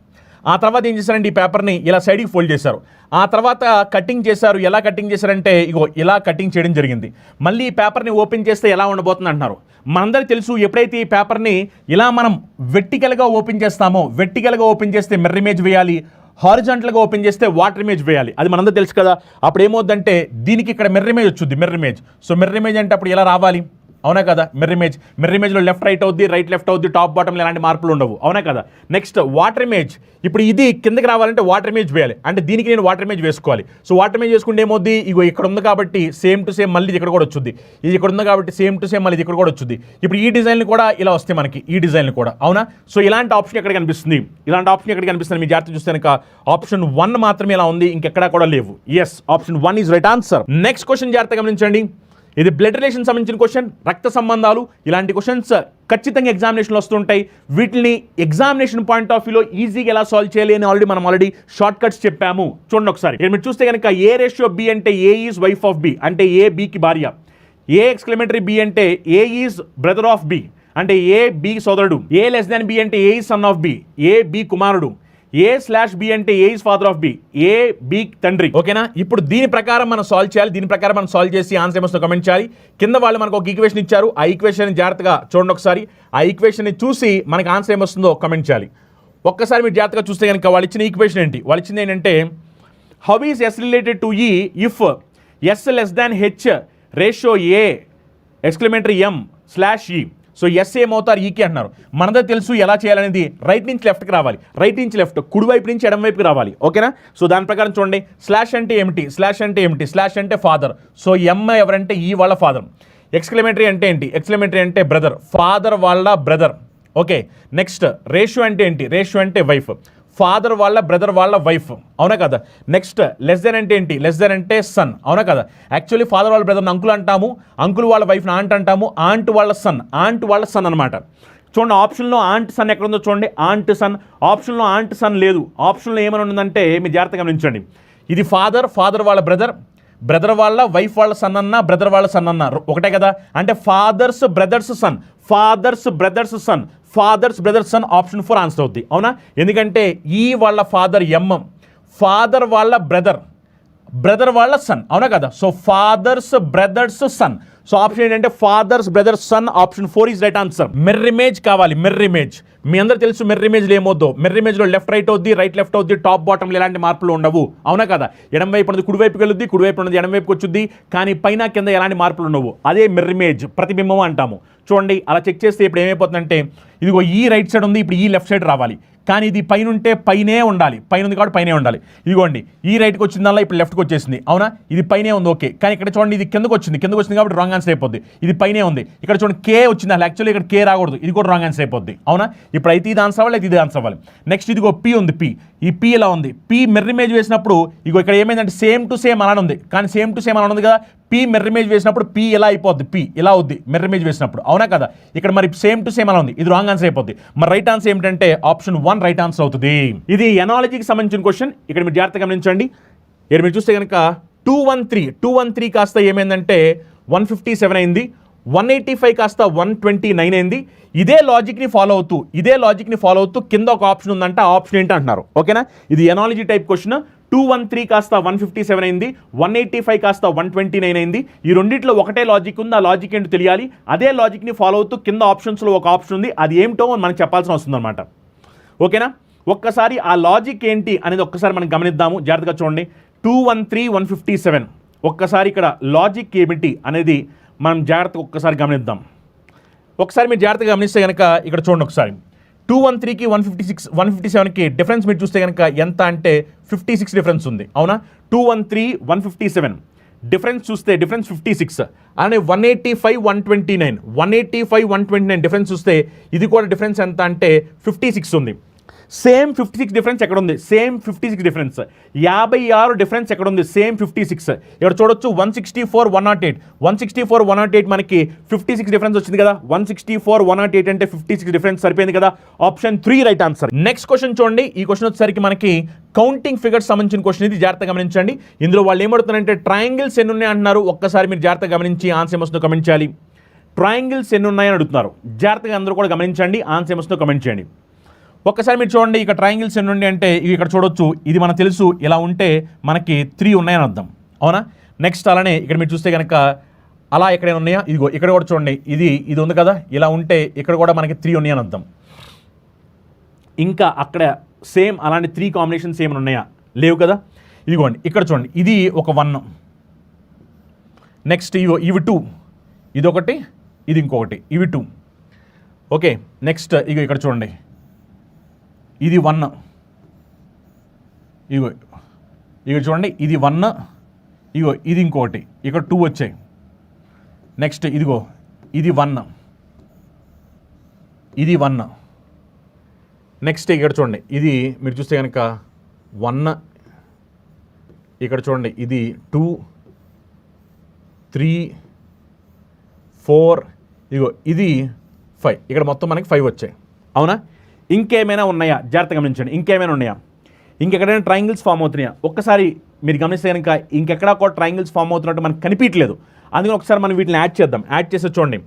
ఆ తర్వాత ఏం చేశారంటే ఈ పేపర్ని ఇలా సైడ్కి ఫోల్డ్ చేశారు. ఆ తర్వాత కటింగ్ చేశారు. ఎలా కటింగ్ చేశారంటే ఇగో ఇలా కటింగ్ చేయడం జరిగింది. మళ్ళీ ఈ పేపర్ని ఓపెన్ చేస్తే ఎలా ఉండబోతుంది అంటున్నారు. మనందరికీ తెలుసు, ఎప్పుడైతే ఈ పేపర్ని ఇలా మనం వెర్టికల్గా ఓపెన్ చేస్తామో, వెర్టికల్గా ఓపెన్ చేస్తే మిర్రర్ ఇమేజ్ వేయాలి, హారిజాంటల్గా ఓపెన్ చేస్తే వాటర్ ఇమేజ్ వేయాలి. అది మనందరూ తెలుసు కదా. అప్పుడు ఏమవుతుందంటే దీనికి ఇక్కడ మిర్రర్ ఇమేజ్ వచ్చుద్ది, mirror image. So mirror image అంటే అప్పుడు ఎలా రావాలి? అవునా కదా? మిర్రర్ ఇమేజ్లో లెఫ్ట్ రైట్ అవుద్ది, రైట్ లెఫ్ట్ అవుద్ది, టాప్ బాటంలో ఎలాంటి మార్పులు ఉండవు. అవునా కదా? Next water image. ఇప్పుడు ఇది కిందకి రావాలంటే వాటర్ ఇమేజ్ వేయాలి అంటే దీనికి నేను వాటర్ ఇమేజ్ వేసుకోవాలి. సో వాటర్ ఇమేజ్ వేసుకుంటే ఏమవుద్ది? ఇగో ఇక్కడ ఉంది కాబట్టి సేమ్ టు సేమ్ మళ్ళీ ఇక్కడ కూడా వచ్చుద్ది. ఇది ఇక్కడ ఉంది కాబట్టి సేమ్ టు సేమ్ మళ్ళీ ఇక్కడ కూడా వచ్చుద్ది. ఇప్పుడు ఈ డిజైన్లు కూడా ఇలా వస్తాయి మనకి, ఈ డిజైన్లు కూడా. అవునా? సో ఇలాంటి ఆప్షన్ ఎక్కడ కనిపిస్తుంది? మీ జాగ్రత్త చూస్తే కనుక ఆప్షన్ 1 మాత్రమే ఇలా ఉంది, ఇంకెక్కడా కూడా లేవు. Yes, option 1 is right answer. Next question జాగ్రత్తగా గమనించండి. ఇది బ్లడ్ రిలేషన్ సంబంధించిన క్వశ్చన్, రక్త సంబంధాలు. ఇలాంటి క్వశ్చన్స్ ఖచ్చితంగా ఎగ్జామినేషన్లో వస్తుంటాయి. వీటిని ఎగ్జామినేషన్ పాయింట్ ఆఫ్ వ్యూలో ఈజీగా ఎలా సాల్వ్ చేయాలి అని మనం ఆల్రెడీ షార్ట్ కట్స్ చెప్పాము. చూడండి ఒకసారి. మీరు చూస్తే కనుక A/B అంటే A is wife of B అంటే A Bకి భార్య. A!B అంటే A is brother of B అంటే A B సోదరుడు. A<B అంటే A is son of B, A B కుమారుడు. A/B అంటే A is father of B, A B తండ్రి. ఓకేనా? ఇప్పుడు దీని ప్రకారం మనం సాల్వ్ చేయాలి. దీని ప్రకారం మనం సాల్వ్ చేసి ఆన్సర్ ఏమొస్తుందో కమెంట్ చేయాలి. కింద వాళ్ళు మనకు ఒక ఈక్వేషన్ ఇచ్చారు. ఆ ఈక్వేషన్ జాగ్రత్తగా చూడండి ఒకసారి. ఆ ఈక్వేషన్ చూసి మనకి ఆన్సర్ ఏమొస్తుందో కమెంట్ చేయాలి. ఒక్కసారి మీరు జాగ్రత్తగా చూస్తే కనుక వాళ్ళు ఇచ్చిన ఈక్వేషన్ ఏంటి? వాళ్ళు ఇచ్చింది ఏంటంటే how is S related to E if S H ratio A!M/E. So S ఏమవుతారు? ఈకి అంటున్నారు. మనదే తెలుసు ఎలా చేయాలనేది. రైట్ నుంచి లెఫ్ట్కి రావాలి, రైట్ నుంచి లెఫ్ట్, కుడివైపు నుంచి ఎడమ వైపుకి రావాలి. ఓకేనా? సో దాని ప్రకారం చూడండి. స్లాష్ అంటే ఏమిటి? స్లాష్ అంటే ఫాదర్. సో ఎమ్ ఎవరంటే ఈ వాళ్ళ ఫాదర్. ఎక్స్క్లమేటరీ అంటే ఏంటి? ఎక్స్క్లమేటరీ అంటే బ్రదర్, ఫాదర్ వాళ్ళ బ్రదర్. ఓకే. నెక్స్ట్ రేషియో అంటే ఏంటి? రేషియో అంటే వైఫ్, ఫాదర్ వాళ్ళ బ్రదర్ వాళ్ళ వైఫ్. అవునా కదా? నెక్స్ట్ లెస్ దెన్ అంటే ఏంటి? లెస్ దెన్ అంటే సన్. అవునా కదా? యాక్చువల్లీ ఫాదర్ వాళ్ళ బ్రదర్ని అంకుల్ అంటాము, అంకుల్ వాళ్ళ వైఫ్ని ఆంట్ అంటాము, ఆంట్ వాళ్ళ సన్ అనమాట. చూడండి, ఆప్షన్లో ఆంట్ సన్ ఎక్కడ ఉందో చూడండి. Aunt son. ఆప్షన్లో ఆంట్ సన్ లేదు. ఆప్షన్లో ఏమైనా ఉందంటే మీరు జాగ్రత్తగా గమనించండి. ఇది ఫాదర్ వాళ్ళ బ్రదర్ వాళ్ళ వైఫ్ వాళ్ళ సన్ అన్న, బ్రదర్ వాళ్ళ సన్ అన్న ఒకటే కదా. అంటే father's brother's son option 4 answer అవుద్ది. అవునా? ఎందుకంటే ఈ వాళ్ళ ఫాదర్ ఎమ్, ఫాదర్ వాళ్ళ బ్రదర్ వాళ్ళ సన్. అవునా కదా? So father's brother's son. So option ఏంటంటే father's brother's son. Option 4 is right answer. Mirror image కావాలి. మిర్రర్ ఇమేజ్ మీ అందరూ తెలుసు. మిర్రర్ ఇమేజ్లో ఏమవుద్దో? మిర్రర్ ఇమేజ్లో లెఫ్ట్ రైట్ అవుద్ది, రైట్ లెఫ్ట్ అవుద్ది, టాప్ బాటంలో ఎలాంటి మార్పులు ఉండవు. అవునా కదా? ఎడమ వైపు ఉన్నది కుడివైపుకి వెళ్ళొద్ది, కుడివైపు ఉన్నది ఎడమ వైపుకి వచ్చుద్ది, కానీ పైన కింద ఎలాంటి మార్పులు ఉండవు. అదే మిర్రర్ ఇమేజ్, ప్రతిబింబం అంటాము. చూడండి, అలా చెక్ చేస్తే ఇప్పుడు ఏమైపోతుందంటే ఇదిగో ఈ రైట్ సైడ్ ఉంది, ఇప్పుడు ఈ లెఫ్ట్ సైడ్ రావాలి. కానీ ఇది పైన ఉంటే పైనే ఉండాలి, పైన ఉంది కాబట్టి పైనే ఉండాలి. ఇదిగోండి ఈ రైట్కి వచ్చిందల్లా ఇప్పుడు లెఫ్ట్కి వచ్చేసింది, అవునా? ఇది పైనే ఉంది, ఓకే. కానీ ఇక్కడ చూడండి ఇది కిందకు వచ్చింది కాబట్టి రాంగ్ ఆన్సర్ అయిపోద్ది. ఇది పైనే ఉంది, ఇక్కడ చూడండి కే వచ్చింది, అసలు యాక్చువల్లీ ఇక్కడ కే రాకూడదు, ఇది కూడా రాంగ్ ఆన్సర్ అయిపోద్ది, అవునా? ఇప్పుడు అయితే ఇది ఆన్సర్ అవ్వాలి, అయితే ఇది ఆన్సర్ అవ్వాలి. నెక్స్ట్ ఇదిగో పి ఉంది, పి. ఈ పి ఇలా ఉంది, పి మిర్రర్ ఇమేజ్ వేసినప్పుడు ఇగో ఇక్కడ ఏమైందంటే సేమ్ టు సేమ్ అలానే ఉంది, కానీ సేమ్ టు సేమ్ అలా ఉంది కదా. పి మిర్రర్ ఇమేజ్ వేసినప్పుడు పి ఎలా అయిపోద్ది, పి ఇలా అవుద్ది మిర్రర్ ఇమేజ్ వేసినప్పుడు, అవునా కదా? ఇక్కడ మరి సేమ్ టు సేమ్ అలా ఉంది, ఇది రాంగ్ ఆన్సర్ అయిపోద్ది. మరి రైట్ ఆన్సర్ ఏమిటంటే ఆప్షన్ 1 రైట్ ఆన్సర్ అవుతుంది. ఇది ఎనాలజీకి సంబంధించిన క్వశ్చన్. ఇక్కడ మీరు జాగ్రత్తగా గమనించండి. ఇక్కడ మీరు చూస్తే కనుక 213 కాస్త ఏమైందంటే 157 అయింది, 185 కాస్త 129 అయింది. ఇదే లాజిక్ని ఫాలో అవుతూ కింద ఒక ఆప్షన్ ఉందంటే ఆ ఆప్షన్ ఏంటి అంటున్నారు, ఓకేనా? ఇది ఎనాలజీ టైప్ క్వశ్చన్. 213 కాస్త 157 అయింది, 185 కాస్త 129 అయింది. ఈ రెండిట్లో ఒకటే లాజిక్ ఉంది, ఆ లాజిక్ ఏంటో తెలియాలి. అదే లాజిక్ని ఫాలో అవుతూ కింద ఆప్షన్స్లో ఒక ఆప్షన్ ఉంది, అది ఏమిటో మనకు చెప్పాల్సిన వస్తుంది అనమాట, ఓకేనా? ఒక్కసారి ఆ లాజిక్ ఏంటి అనేది ఒక్కసారి మనం గమనిద్దాము, జాగ్రత్తగా చూడండి. 213, 157 ఒక్కసారి ఇక్కడ లాజిక్ ఏమిటి అనేది మనం జాగ్రత్తగా ఒక్కసారి గమనిద్దాం. ఒకసారి మీరు జాగ్రత్తగా గమనిస్తే కనుక ఇక్కడ చూడండి ఒకసారి. 213కి 157కి డిఫరెన్స్ మీరు చూస్తే కనుక ఎంత అంటే 56 డిఫరెన్స్ ఉంది, అవునా? 213, 157 డిఫరెన్స్ చూస్తే డిఫరెన్స్ 56. అలానే 185, 129 డిఫరెన్స్ చూస్తే ఇది కూడా డిఫరెన్స్ ఎంత అంటే 56 ఉంది. సేమ్ 56 డిఫరెన్స్ ఎక్కడ ఉంది, సేమ్ 56 డిఫరెన్స్. 56 డిఫరెన్స్ ఎక్కడ ఉంది, సేమ్ 56. ఇక్కడ చూడొచ్చు 164, 108 మనకి 56 డిఫరెన్స్ వచ్చింది కదా. 164, 108 అంటే 56 డిఫరెన్స్ సరిపోయింది కదా. Option 3 right answer. Next question చూడండి. ఈ క్వశ్చన్ వచ్చేసరికి మనకి కౌంటింగ్ ఫిగర్స్ సంబంధించిన క్వశ్చన్. ఇది జాగ్రత్తగా గమనించండి. ఇందులో వాళ్ళు ఏమడుతున్నారంటే ట్రయాంగిల్స్ ఎన్ని ఉన్నాయి అంటున్నారు. ఒక్కసారి మీరు జాగ్రత్తగా గమనించి ఆన్సర్ ఏమొస్తుందో కమెంట్ చేయాలి. ట్రయాంగిల్స్ ఎన్ని ఉన్నాయని అడుగుతున్నారు. జాగ్రత్తగా అందరూ కూడా గమనించండి, ఆన్సర్ ఏమొస్తుందో కమెంట్ చేయండి. ఒక్కసారి మీరు చూడండి ఇక్కడ ట్రయాంగిల్స్ ఎన్ని ఉన్నాయి అంటే ఇక్కడ చూడొచ్చు. ఇది మనకు తెలుసు, ఇలా ఉంటే మనకి 3 ఉన్నాయని అర్థం, అవునా? నెక్స్ట్ అలానే ఇక్కడ మీరు చూస్తే కనుక అలా ఎక్కడైనా ఉన్నాయా, ఇదిగో ఇక్కడ కూడా చూడండి, ఇది ఉంది కదా, ఇలా ఉంటే ఇక్కడ కూడా మనకి 3 ఉన్నాయని అర్థం. ఇంకా అక్కడ సేమ్ అలాంటి 3 కాంబినేషన్స్ ఏమైనా ఉన్నాయా, లేవు కదా. ఇదిగోండి ఇక్కడ చూడండి, ఇది ఒక 1, నెక్స్ట్ ఇవి 2, ఇదొకటి, ఇది ఇంకొకటి, ఇవి 2, ఓకే. నెక్స్ట్ ఇక్కడ చూడండి, ఇది 1, ఇగో చూడండి, ఇది 1, ఇది ఇంకోటి, ఇక్కడ 2 వచ్చాయి. నెక్స్ట్ ఇదిగో ఇది 1, ఇది 1. నెక్స్ట్ ఇక్కడ చూడండి, ఇది మీరు చూస్తే కనుక 1, ఇక్కడ చూడండి ఇది 2, 3, 4, ఇది 5. ఇక్కడ మొత్తం మనకి 5 వచ్చాయి, అవునా? ఇంకేమైనా ఉన్నాయా, జాగ్రత్తగా గమనించండి. ఇంకేమైనా ఉన్నాయా, ఇంకెక్కడైనా ట్రయాంగిల్స్ ఫామ్ అవుతున్నాయా? ఒక్కసారి మీరు గమనిస్తే కనుక ఇంకెక్కడా కూడా ట్రయాంగిల్స్ ఫామ్ అవుతున్నట్టు మనకు కనిపించలేదు. అందుకని ఒకసారి మనం వీటిని యాడ్ చేద్దాం. యాడ్ చేస్తే చూడండి,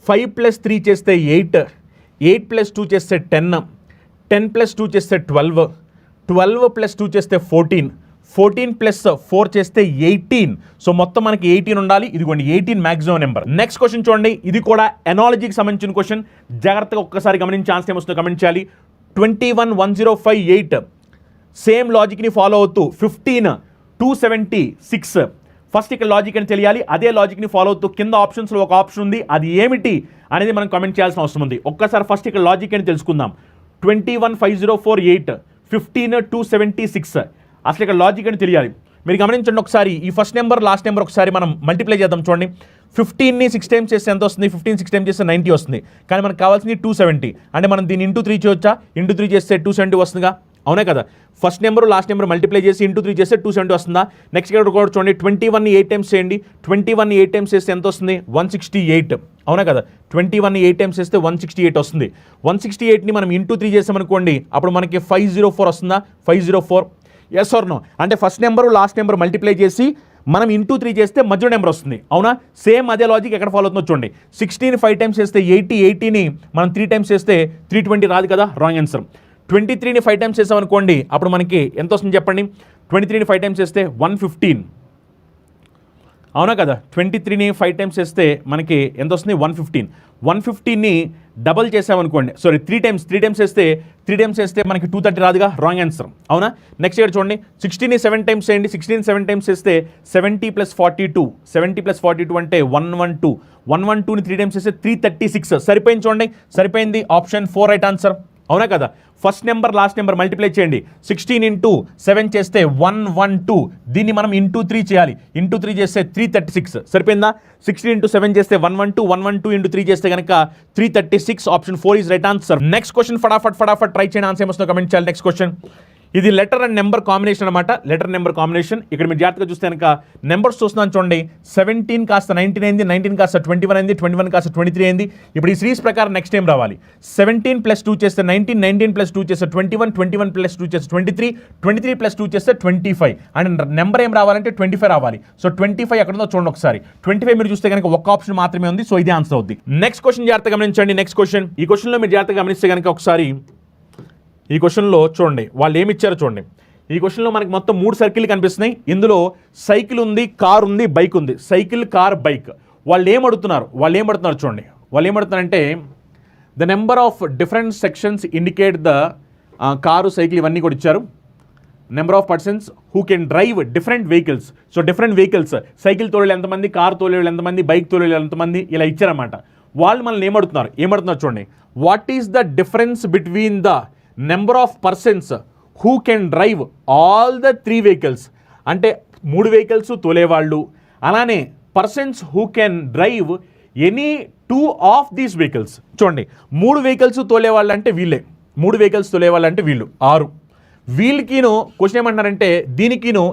5 + 3 చేస్తే 8, 8 + 2 చేస్తే 10, 10 + 2 చేస్తే 12, 12 + 2 చేస్తే 14, 14 + 4 చేస్తే 18. సో మొత్తం మనకి 18 ఉండాలి. ఇదిగోండి 18 మ్యాక్సిమం నెంబర్. నెక్స్ట్ క్వశ్చన్ చూడండి, ఇది కూడా ఎనాలజీకి సంబంధించిన క్వశ్చన్. జాగ్రత్తగా ఒక్కసారి గమనించి ఆన్సర్ ఏమొస్తుందో కమెంట్ చేయాలి. 21, 105, 8 సేమ్ లాజిక్ని ఫాలో అవుతూ 15, 276. ఫస్ట్ ఇక్కడ లాజిక్ అని తెలియాలి. అదే లాజిక్ని ఫాలో అవుతూ కింద ఆప్షన్స్లో ఒక ఆప్షన్ ఉంది, అది ఏమిటి అనేది మనం కమెంట్ చేయాల్సిన అవసరం ఉంది. ఒక్కసారి ఫస్ట్ ఇక్కడ లాజిక్ అని తెలుసుకుందాం. 21, 504, 8, 15, 276. అసలు ఇక్కడ లాజిక్ అని తెలియాలి. మీరు గమనించండి ఒకసారి, ఈ ఫస్ట్ నెంబర్ లాస్ట్ నెంబర్ ఒకసారి మనం మల్టిప్లై చేద్దాం. చూడండి, 15ని 6 టైమ్స్ చేస్తే ఎంత వస్తుంది, 15 6 టైమ్స్ చేస్తే 90 వస్తుంది. కానీ మనకు కావాల్సింది 270. అంటే మనం దీన్ని ఇంటూ 3 చేయొచ్చా, ఇంటూ 3 చేస్తే 270 వస్తుందిగా, అవునే కదా. First number last number multiply చేసి ఇంటూ 3 చేస్తే 270 వస్తుందా. నెక్స్ట్ ఇక్కడ కూడా చూడండి, 21ని 8 టైమ్స్ చేయండి. 21ని 8 టైమ్స్ చేస్తే ఎంత వస్తుంది, 168, అవునా కదా. 21ని 8 టైమ్స్ చేస్తే 168 వస్తుంది. 168ని మనం ఇంటూ 3 చేసామనుకోండి, అప్పుడు మనకి 504 వస్తుందా, 504. ఎస్ ఆర్ నో అంటే first number last number multiply చేసి మనం ఇంటూ 3 చేస్తే మధ్య నెంబర్ వస్తుంది, అవునా. సేమ్ అదే లాజిక్ ఎక్కడ ఫాలో అవుతుందో చూడండి. 16ని 5 టైమ్స్ చేస్తే 80, 80ని మనం 3 టైమ్స్ చేస్తే 320 రాదు కదా, రాంగ్ ఆన్సర్. 23ని 5 టైమ్స్ చేసామనుకోండి, అప్పుడు మనకి ఎంత వస్తుంది చెప్పండి. 23ని 5 టైమ్స్ చేస్తే 115, అవునా కదా 23ని 5 టైమ్స్ చేస్తే మనకి ఎంత వస్తుంది 115ని డబల్ చేసామనుకోండి, సారీ 3 టైమ్స్ చేస్తే మనకి 230 రాదుగా, రాంగ్ ఆన్సర్. అవునా? నెక్స్ట్ ఇక్కడ చూడండి 16ని 7 టైమ్స్ చేయండి, 16ని 7 టైమ్స్ చేస్తే 70 + 42 అంటే 112ని 3 టైమ్స్ చేస్తే 336. సరిపోయింది చూడండి, సరిపోయింది. Option 4 right answer. అవునా కదా? First number last number multiply చేయండి. 16 × 7 చేస్తే 112, దీన్ని మనం ఇంటూ 3 చేయాలి. ఇంటూ 3 చేస్తే 336. సరిపోయిందా? 16 × 7 చేస్తే 112 × 3 చేస్తే కనుక 336. Option 4 is right answer. Next question ఫటాఫట్ ట్రై చేయండి. ఆన్సర్ ఏమొస్తుందో కమెంట్ చేయాలి. నెక్స్ట్ క్వశ్చన్, ఇది లెటర్ అండ్ నెంబర్ కాంబినేషన్ అనమాట. Letter number combination. ఇక్కడ మీరు జాగ్రత్తగా చూస్తే కనుక నెంబర్స్ చూస్తున్నాను చూడండి. 17 కాస్త 19 అయింది, 19 కాస్త 21 అయింది, 21 కాస్త 23 అయింది. ఇప్పుడు ఈ సిరీస్ ప్రకారం నెక్స్ట్ ఏం రావాలి? 17 + 2 చేస్తే 19, 19 + 2 చేస్తే 21, 21 + 2 చేస్తే 23, 23 + 2 చేస్తే 25. అండ్ నెంబర్ ఏం రావాలంటే 25 రావాలి. సో 25 ఎక్కడ ఉందో చూడండి ఒకసారి. 25 మీరు చూస్తే కనుక ఒక ఆప్షన్ మాత్రమే ఉంది. సో ఇదే ఆన్సర్ అవుద్ది. నెక్స్ట్ క్వశ్చన్ జాగ్రత్తగా గమనించండి. నెక్స్ట్ క్వశ్చన్, ఈ క్వశ్చన్లో మీరు జాగ్రత్తగా గమనిస్తే కనుక ఒకసారి ఈ క్వశ్చన్లో చూడండి వాళ్ళు ఏమి ఇచ్చారో చూడండి. ఈ క్వశ్చన్లో మనకి మొత్తం 3 సర్కిల్ కనిపిస్తున్నాయి. ఇందులో సైకిల్ ఉంది, కార్ ఉంది, బైక్ ఉంది. Cycle, car, bike. వాళ్ళు ఏమడుతున్నారు చూడండి. వాళ్ళు ఏమడుతున్నారంటే the number of different sections indicate the car, cycle ఇవన్నీ కూడా ఇచ్చారు. Number of persons who can drive different vehicles. So different vehicles, cycle తోలేళ్ళు ఎంతమంది, కార్ తోలేళ్ళు ఎంతమంది, బైక్ తోలేళ్ళు ఎంతమంది, ఇలా ఇచ్చారన్నమాట. వాళ్ళు మనల్ని ఏమడుతున్నారు చూడండి. What is the difference between the number of persons who can drive all the 3 vehicles, అంటే 3 వెహికల్స్ తోలేవాళ్ళు, అలానే persons who can drive any 2 of these vehicles. చూడండి 3 వెహికల్స్ తోలేవాళ్ళు అంటే వీళ్ళే, 3 వెహికల్స్ తోలేవాళ్ళు అంటే వీళ్ళు 6. వీళ్ళకిను క్వశ్చన్ ఏమంటున్నారంటే దీనికిను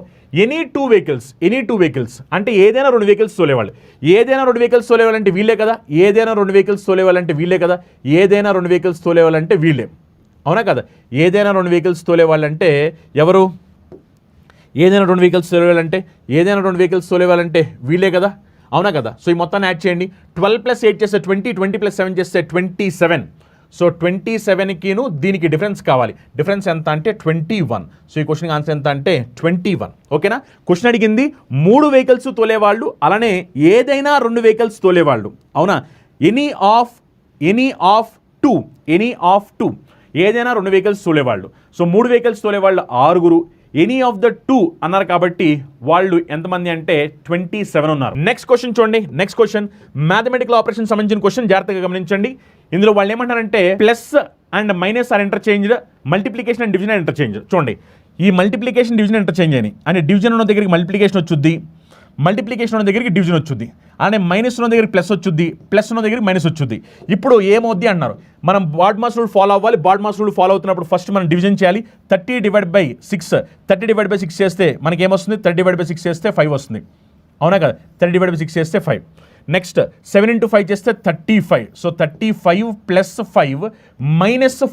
ఎనీ 2 వెహికల్స్ అంటే ఏదైనా 2 వెహికల్స్ తోలేవాళ్ళు. ఏదైనా 2 వెహికల్స్ తోలేవాళ్ళంటే వీళ్ళే కదా, ఏదైనా 2 వెహికల్స్ తోలేవాళ్ళంటే వీళ్ళే కదా, ఏదైనా 2 వెహికల్స్ తోలేవాళ్ళంటే వీళ్ళే. అవునా కదా? ఏదైనా 2 వెహికల్స్ తోలేవాళ్ళంటే ఎవరు? ఏదైనా 2 వెహికల్స్ తోలేవాళ్ళంటే వీళ్ళే కదా. అవునా కదా? సో ఈ మొత్తాన్ని యాడ్ చేయండి. 12 + 8 చేస్తే 20, 20 + 7 చేస్తే 27. సో 27కిను దీనికి డిఫరెన్స్ కావాలి. డిఫరెన్స్ ఎంత అంటే 21. సో ఈ క్వశ్చన్కి ఆన్సర్ ఎంత అంటే 21. ఓకేనా? క్వశ్చన్ అడిగింది 3 వెహికల్స్ తోలేవాళ్ళు, అలానే ఏదైనా 2 వెహికల్స్ తోలేవాళ్ళు. అవునా? ఎనీ ఆఫ్ టూ ఏదైనా 2 వెహికల్స్ తోలేవాళ్ళు. సో 3 వెహికల్స్ తోలేవాళ్ళు 6. ఎనీ ఆఫ్ ద 2 అన్నారు కాబట్టి వాళ్ళు ఎంతమంది అంటే 27 ఉన్నారు. నెక్స్ట్ క్వశ్చన్ చూడండి. నెక్స్ట్ క్వశ్చన్ మ్యాథమెటికల్ ఆపరేషన్ సంబంధించిన క్వశ్చన్, జాగ్రత్తగా గమనించండి. ఇందులో వాళ్ళు ఏమంటారంటే plus and minus are interchanged, multiplication and division interchange. చూడండి ఈ మల్టిప్లికేషన్, డివిజన్ ఇంటర్చేంజ్ అని, అంటే డివిజన్ ఉన్న దగ్గరికి మల్టిప్లికేషన్ వచ్చుద్ది, మల్టిప్లికేషన్ ఉన్న దగ్గరికి డివిజన్ వచ్చుద్ది, అలానే మైనస్ ఉన్న దగ్గరికి ప్లస్ వచ్చుద్ది, ప్లస్ ఉన్న దగ్గరికి మైనస్ వచ్చుద్ది. ఇప్పుడు ఏమవుద్ది అన్నారు, మనం బాడ్ మాస్ రూల్ ఫాలో అవ్వాలి. బాడ్ మాస్ రూల్ ఫాలో అవుతున్నప్పుడు ఫస్ట్ మనం డివిజన్ చేయాలి. 30/6 చేస్తే మనకి ఏమొస్తుంది? 30/6 చేస్తే 5 వస్తుంది. అవునా కదా? 30/6 చేస్తే 5. నెక్స్ట్ 7 × 5 చేస్తే 35. సో 35 + 5 -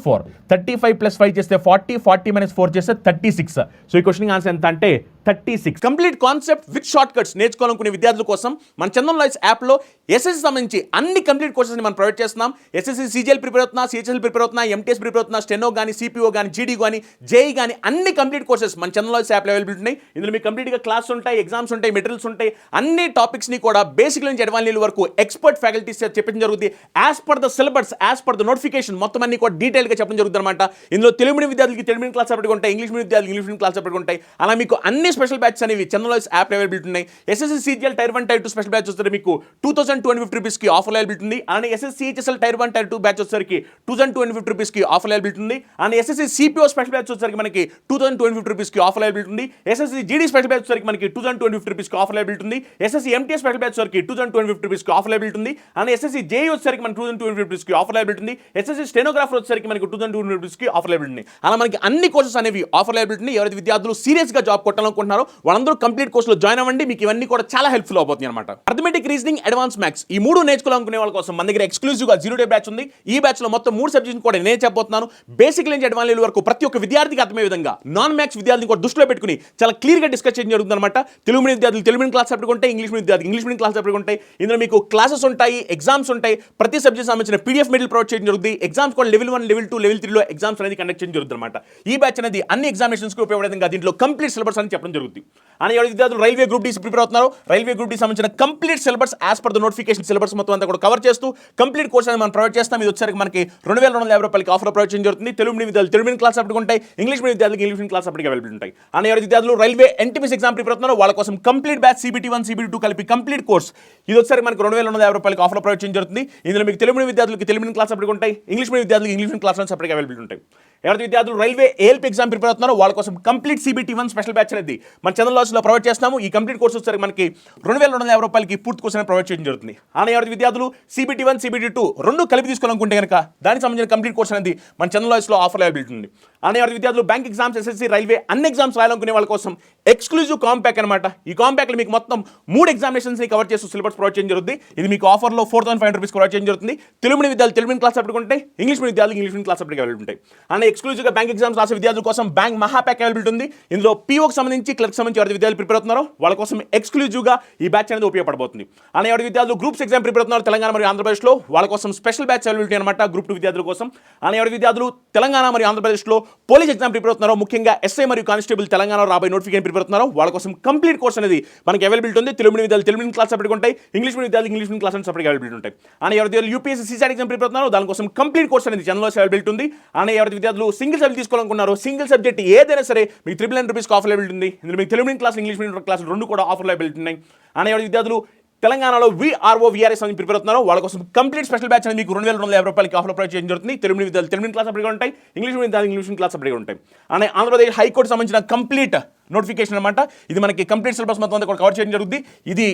4. 35 + 5 చేస్తే 40, 40 - 4 చేస్తే 36. సో ఈ క్వశ్చన్ ఆన్సర్ ఎంత అంటే 36. Complete concept with shortcuts నేర్చుకోవాలనుకునే విద్యార్థుల కోసం మన చందన్ లాయిస్ యాప్లో ఎస్ఎస్సి సంబంధించి అన్ని కంప్లీట్ కోర్సెస్ని మనం ప్రొవైడ్ చేస్తున్నాం. ఎస్ఎస్సి సీజీఎల్ ప్రిపేర్ అవుతున్నా, సిహెచ్ఎల్ ప్రిపేర్ అవుతున్నా, ఎంటీఎస్ ప్రిపేర్ అవుతున్నా, స్టెనో కానీ, సిపిఓ కానీ, జీడీ కానీ, జేఈ కానీ అన్ని కంప్లీట్ కోర్సెస్ మన చందన్ లాయిస్ యాప్లో అవైలబుల్ ఉన్నాయి. ఇందులో మీకు కంప్లీట్గా క్లాస్ ఉంటాయి, ఎగ్జామ్స్ ఉంటాయి, మెటీరియల్స్ ఉంటాయి. అన్ని టాపిక్స్ని కూడా బేసిక్ నుంచి అడ్వాన్స్ వరకు ఎక్స్పర్ట్ ఫ్యాకల్టీస్ చెప్పడం జరుగుతుంది. As per the syllabus, as per the notification మొత్తం అన్ని కూడా డీటెయిల్గా చెప్పడం జరుగుతుంది అనమాట. ఇందులో తెలుగు మీడియం విద్యార్థులకి తెలుగు మీడియం క్లాస్ సెపరేట్గా ఉంటాయి, ఇంగ్లీష్ మీడియం విద్యార్థులకి ఇంగ్లీష్ మీడియం క్లాస్ సెపరేట్గా ఉంటాయి. అలా మీకు అన్ని స్పెషల్ బ్యాచెస్ అనేవి చందన్ లాయిస్ యాప్ అవైలబుల్ ఉన్నాయి. SSC CGL tier 1, tier 2 special batch వస్తే మీకు 2250 రూపీస్కి ఆఫర్ అవైలబుల్ ఉంది. అలానే SSC CHSL tier 1, tier 2 batch వచ్చేసరికి 2250 రూపీస్కి ఆఫర్ అవైలబుల్ ఉంది. అలానే ఎస్ఎస్సి సిపిఓ స్పెషల్ బ్యాచ్ వచ్చేసరికి మనకి 2250 రూపీస్కి ఆఫర్ అవైలబుల్ ఉంది. ఎస్ఎస్సి జీడీ స్పెషల్ బ్యాచ్ వచ్చేసరికి మనకి 2250 రూపీస్కి ఆఫర్ అవైలబుల్ ఉంది. ఎస్ఎస్సి ఎంటీఎస్ స్పెషల్ బ్యాచ్ వచ్చేసరికి 2250 రూపీస్కి ఆఫర్ అవైలబుల్ ఉంది. అలానే ఎస్ఎస్సి జేఈ వచ్చేసరికి మనకి 2250 రూపీస్కి ఆఫర్ అవైలబుల్ ఉంది. ఎస్ఎస్సి స్టెనోగ్రాఫర్ వచ్చేసరికి మనకి 2250 రూపీస్కి ఆఫర్ అవైలబుల్ ఉంది. అలా మనకి అన్ని కోర్సెస్ అనేవి ఆఫర్ అవైలబుల్ ఉంది. ఎవరైతే విద్యార్థులు సీరియస్గా జాబ్ కొట్టాలనుకుంటున్నారో వాళ్ళందరూ కంప్లీట్ కోర్సులో జాయిన్ అవ్వండి. మీకు ఇవన్నీ కూడా చాలా హెల్ప్ఫుల్ అవుతుంది అనమాట. అర్థమెటిక్, రీజనింగ్, అడ్వాన్స్ మ్యాథ్స్ ఈ 3 నేర్చుకోవాలనుకునే వాళ్ళ కోసం మన దగ్గర ఎక్స్క్లూజివ్గా 0 డే బ్యాచ్ ఉంది. ఈ బ్యాచ్లో మొత్తం 3 సబ్జెక్ట్స్ కూడా నేను చెప్పబోతున్నాను. బేసిక్ నుంచి అడ్వాన్స్ లెవెల్ వరకు ప్రతి ఒక్క విద్యార్థికి అర్థమయ్యే విధంగా నాన్ మ్యాథ్స్ విద్యార్థిని కూడా దృష్టిలో పెట్టుకుని చాలా క్లియర్గా డిస్కస్ చేయడం జరుగుతుంది అనమాట. తెలుగు మీడియం విద్యార్థులు తెలుగు మీడియం క్లాస్ సెపరేట్గా ఉంటాయి, ఇంగ్లీష్ మీడియం విద్యార్థులు ఇంగ్లీష్ మీడియం క్లాస్ సెపరేట్గా ఉంటాయి. ఇందులో మీకు క్లాసెస్ ఉంటాయి, ఎగ్జామ్స్ ఉంటాయి. ప్రతి సబ్జెక్ట్ సంబంధించిన పీడిఎఫ్ మెటీరియల్ ప్రొవైడ్ చేయడం జరుగుతుంది. ఎగ్జామ్స్ కూడా లెవెల్ 1, లెవెల్ 2, లెవెల్ 3లో ఎగ్జామ్స్ అనేది కండక్ట్ చేయడం జరుగుతుంది అనమాట. ఈ బ్యాచ్ అనేది అన్ని ఎగ్జామినేషన్స్కి ఉపయోగపడే విధంగా దీంట్లో కంప్లీట్ సిలబస్ అని చెప్పడం చెప్పడం జరుగుతుంది. అని ఎవరి విద్యార్థులు రైల్వే గ్రూప్ డి ప్రిపేర్ అవుతున్నారు, రైల్వే గ్రూప్ డి సంబంధించిన complete syllabus as per the notification syllabus మొత్తం అంతా కూడా కవర్ చేస్తూ కంప్లీట్ కోర్స్ అనేది మనం ప్రొవైడ్ చేస్తాం. ఇది వచ్చేసరికి మనకి 2250 రూపాయలకి ఆఫర్ ప్రొవైడ్ చేయడం జరుగుతుంది. తెలుగు మీడియం విద్యార్థులు తెలుగు మీడియం క్లాస్ అప్పటికి ఉంటాయి, ఇంగ్లీష్ మీడియం విద్యార్థులకు ఇంగ్లీష్ మీడియం క్లాస్ అప్పటికి అవైలబుల్ ఉంటాయి. అని ఎవరి విద్యార్థులు రైల్వే ఎన్టీపీసీ ఎగ్జామ్ ప్రిపేర్ అవుతున్నారు వాళ్ళ కోసం కంప్లీట్ బ్యాచ్ CBT1 CBT2 కలిపి కంప్లీట్ కోర్స్ ఇది వచ్చేసరికి మనకి 2250 రూపాయలకి ఆఫర్ ప్రొవైడ్ చేయడం జరుగుతుంది. ఇందులో మీకు తెలుగు మీడియం విద్యార్థులకు తెలుగు మీడియం క్లాస్ అప్పటికి ఉంటాయి, ఇంగ్లీష్ మీడియం విద్యార్థులకు ఇంగ్లీష్ మీడియం క్లాస్ అప్పటికి అవైలబుల్ ఉంటాయి. ఎవరైతే విద్యార్థులు రైల్వే ALP ఎగ్జామ్ ప్రిపేర్ అవుతున్నారో వాళ్ళ కోసం కంప్లీట్ CBT1 స్పెషల్ బ్యాచ్ అనేది మన ఛానల్ లో ప్రొవైడ్ చేస్తాము. ఈ కంప్లీట్ కోర్స్ వచ్చేసరికి మనకి 2250 రూపాయలకి పూర్తి కోర్స్ అనేది ప్రొవైడ్ చేయడం జరుగుతుంది. అలానే ఎవరైతే విద్యార్థులు CBT1 CBT2 రెండు కలిపి తీసుకోవాలనుకుంటే కనుక దానికి సంబంధించిన కంప్లీట్ కోర్స్ అనేది మన ఛానల్ లో ఆఫర్ అవైలబిలిటీ ఉంది. అలానే ఎవరైతే విద్యార్థులు బ్యాంక్ ఎగ్జామ్స్ SSC రైల్వే అన్ని ఎగ్జామ్స్ రాయాలనుకునే వాళ్ళ కోసం ఎక్స్క్లూజివ్ కాంపాక్ అనమాట. ఈ కాంపాక్ట్లో మీకు మొత్తం 3 ఎగ్జామినేషన్స్ కవర్ చేస్తూ సిలబస్ ప్రొవైడ్ చేయడం జరుగుతుంది. ఇది మీకు ఆఫర్లో 4500 రూపీస్ ప్రొవైడ్ చేయడం జరుగుతుంది. తెలుగు మీడియం విద్యార్థులు తెలుగు మీడియం క్లాస్ అప్పటికి ఉంటాయి, ఇంగ్లీష్ మీడియం విద్యార్థులు ఇంగ్లీష్ మీడియం క్లాస్ అప్పటికి అవైలబుల్ ఉంటాయి. అలానే ఎక్స్క్లూజివ్గా బ్యాంక్ ఎగ్జామ్స్ రాసే విద్యార్థుల కోసం బ్యాంక్ మహాప్యాక్ అవైలబిలిటీ ఉంది. ఇందులో POకి సంబంధించి క్లర్క్ సంబంధించి ఎవరైతే విద్యార్థులు ప్రిపేర్ అవుతున్నారో వాళ్ళ కోసం ఎక్స్క్లూజివ్గా ఈ బ్యాచ్ అనేది ఉపయోగపడబోతుంది. అలానే ఎవరైతే విద్యార్థులు గ్రూప్స్ ఎగ్జామ్ ప్రిపేర్ అవుతున్నారు తెలంగాణ మరియు ఆంధ్రప్రదేశ్లో వాళ్ళ కోసం స్పెషల్ బ్యాచ్ అవైలబిలిటీ అనమాట గ్రూప్ 2 విద్యార్థుల కోసం. అలానే ఎవరైతే విద్యార్థులు తెలంగాణ మరియు ఆంధ్రప్రదేశ్లో పోలీస్ ఎగ్జామ్ ప్రిపేర్ అవుతున్నారో ముఖ్యంగా SI మరియు కానిస్టేబుల్ తెలంగాణ రాబోయే నోటిఫికేషన్ ప్రిపేర్ అవుతున్నారో వాళ్ళ కోసం కంప్లీట్ కోర్స్ అనేది మనకి అవైలబిలిటీ ఉంది. తెలుగు మీడియం విద్యార్థులు తెలుగు మీడియం క్లాస్ అప్పటికి ఉంటాయి, ఇంగ్లీష్ మీడియం విద్యార్థులు ఇంగ్లీష్ మీడియం క్లాస్ సపరేట్గా అవైలబిలిటీ ఉంటాయి. అలానే ఎవరైతే UPSC CSAT ఎగ్జామ్ ప్రిపేర్ అవుతున్నారో దానికోసం కంప్లీట్ కోర్స్ అనేది ఛానల్లో అవైలబిలిటీ ఉంది. అలానే ఎవరైతే విద్యార్థులు సింగిల్ సబ్జెక్ట్ తీసుకోవాలనుకున్నారో సింగిల్ సబ్జెక్ట్ ఏదైనా సరే మీకు 999 రూపీస్ ఆఫర్ అవైలబిలిటీ ఉంది. ఇందులో మీకు Telugu medium class English medium class రెండు కూడా ఆఫర్ అవైలబిలిటీ ఉన్నాయి. అలానే ఎవరైతే విద్యార్థులు తెలంగాణలో VRO VRS అని ప్రిపేర్ అవుతున్నారో వాళ్ళ కోసం కంప్లీట్ స్పెషల్ బ్యాచ్ అనేది మీకు 2250 రూపాయలకి ఆఫర్ ప్రొవైడ్ చేయడం జరుగుతుంది. తెలుగు మీడియం విద్యార్థులు తెలుగు మీడియం క్లాస్ అప్పటిగా ఉంటాయి, ఇంగ్లీష్ మీడియం విద్యార్థులు ఇంగ్లీష్ మీడియం క్లాస్ అప్పటిగా ఉంటాయి. అలానే ఆంధ్రప్రదేశ్ హైకోర్టు సంబంధించిన కంప్లీట్ నోటిఫికేషన్ అనమాట. ఇది మనకి కంప్లీట్ సిలబస్ మొత్తం అంతా కూడా కవర్ చేయడం జరుగుతుంది. ఇది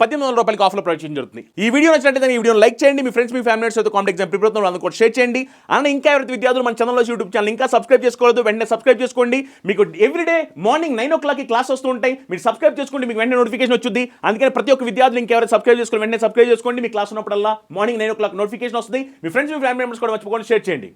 1800 రూపాయలకి ఆఫర్లో ప్రొవైడ్ చేయడం జరుగుతుంది. ఈ వీడియో నచ్చినట్లయితే ఈ వీడియోని లైక్ చేయండి, మీ ఫ్రెండ్స్ మీ ఫ్యామిలీస్ అయితే కాంపిటేటివ్ ఎగ్జామ్ ప్రిపేర్ అవుతున్నారు వాళ్ళని కూడా షేర్ చేయండి. అలానే ఇంకా ఎవరైతే విద్యార్థులు మన ఛానల్లో యూట్యూబ్ ఛానల్ ఇంకా సబ్స్క్రైబ్ చేసుకోలేదు వెంటనే సబ్స్క్రైబ్ చేసుకోండి. మీకు ఎవ్రీడే మార్నింగ్ 9 o'clock క్లాస్ వస్తూ ఉంటాయి. మీరు సబ్స్క్రైబ్ చేసుకోండి, మీకు వెంటనే నోటిఫికేషన్ వచ్చింది. అందుకని ప్రతి ఒక్క విద్యార్థులు ఇంకెవరైతే సబ్స్క్రైబ్ చేసుకోండి వెంటనే సబ్స్క్రైబ్ చేసుకోండి. మీ క్లాస్ ఉన్నప్పుడల్లా మార్నింగ్ 9 o'clock నోటిఫికేషన్ వస్తుంది. మీ ఫ్రెండ్స్ మీ ఫ్యామిలీ మెంబర్స్ కూడా మర్చిపోకుండా షేర్ చేయండి.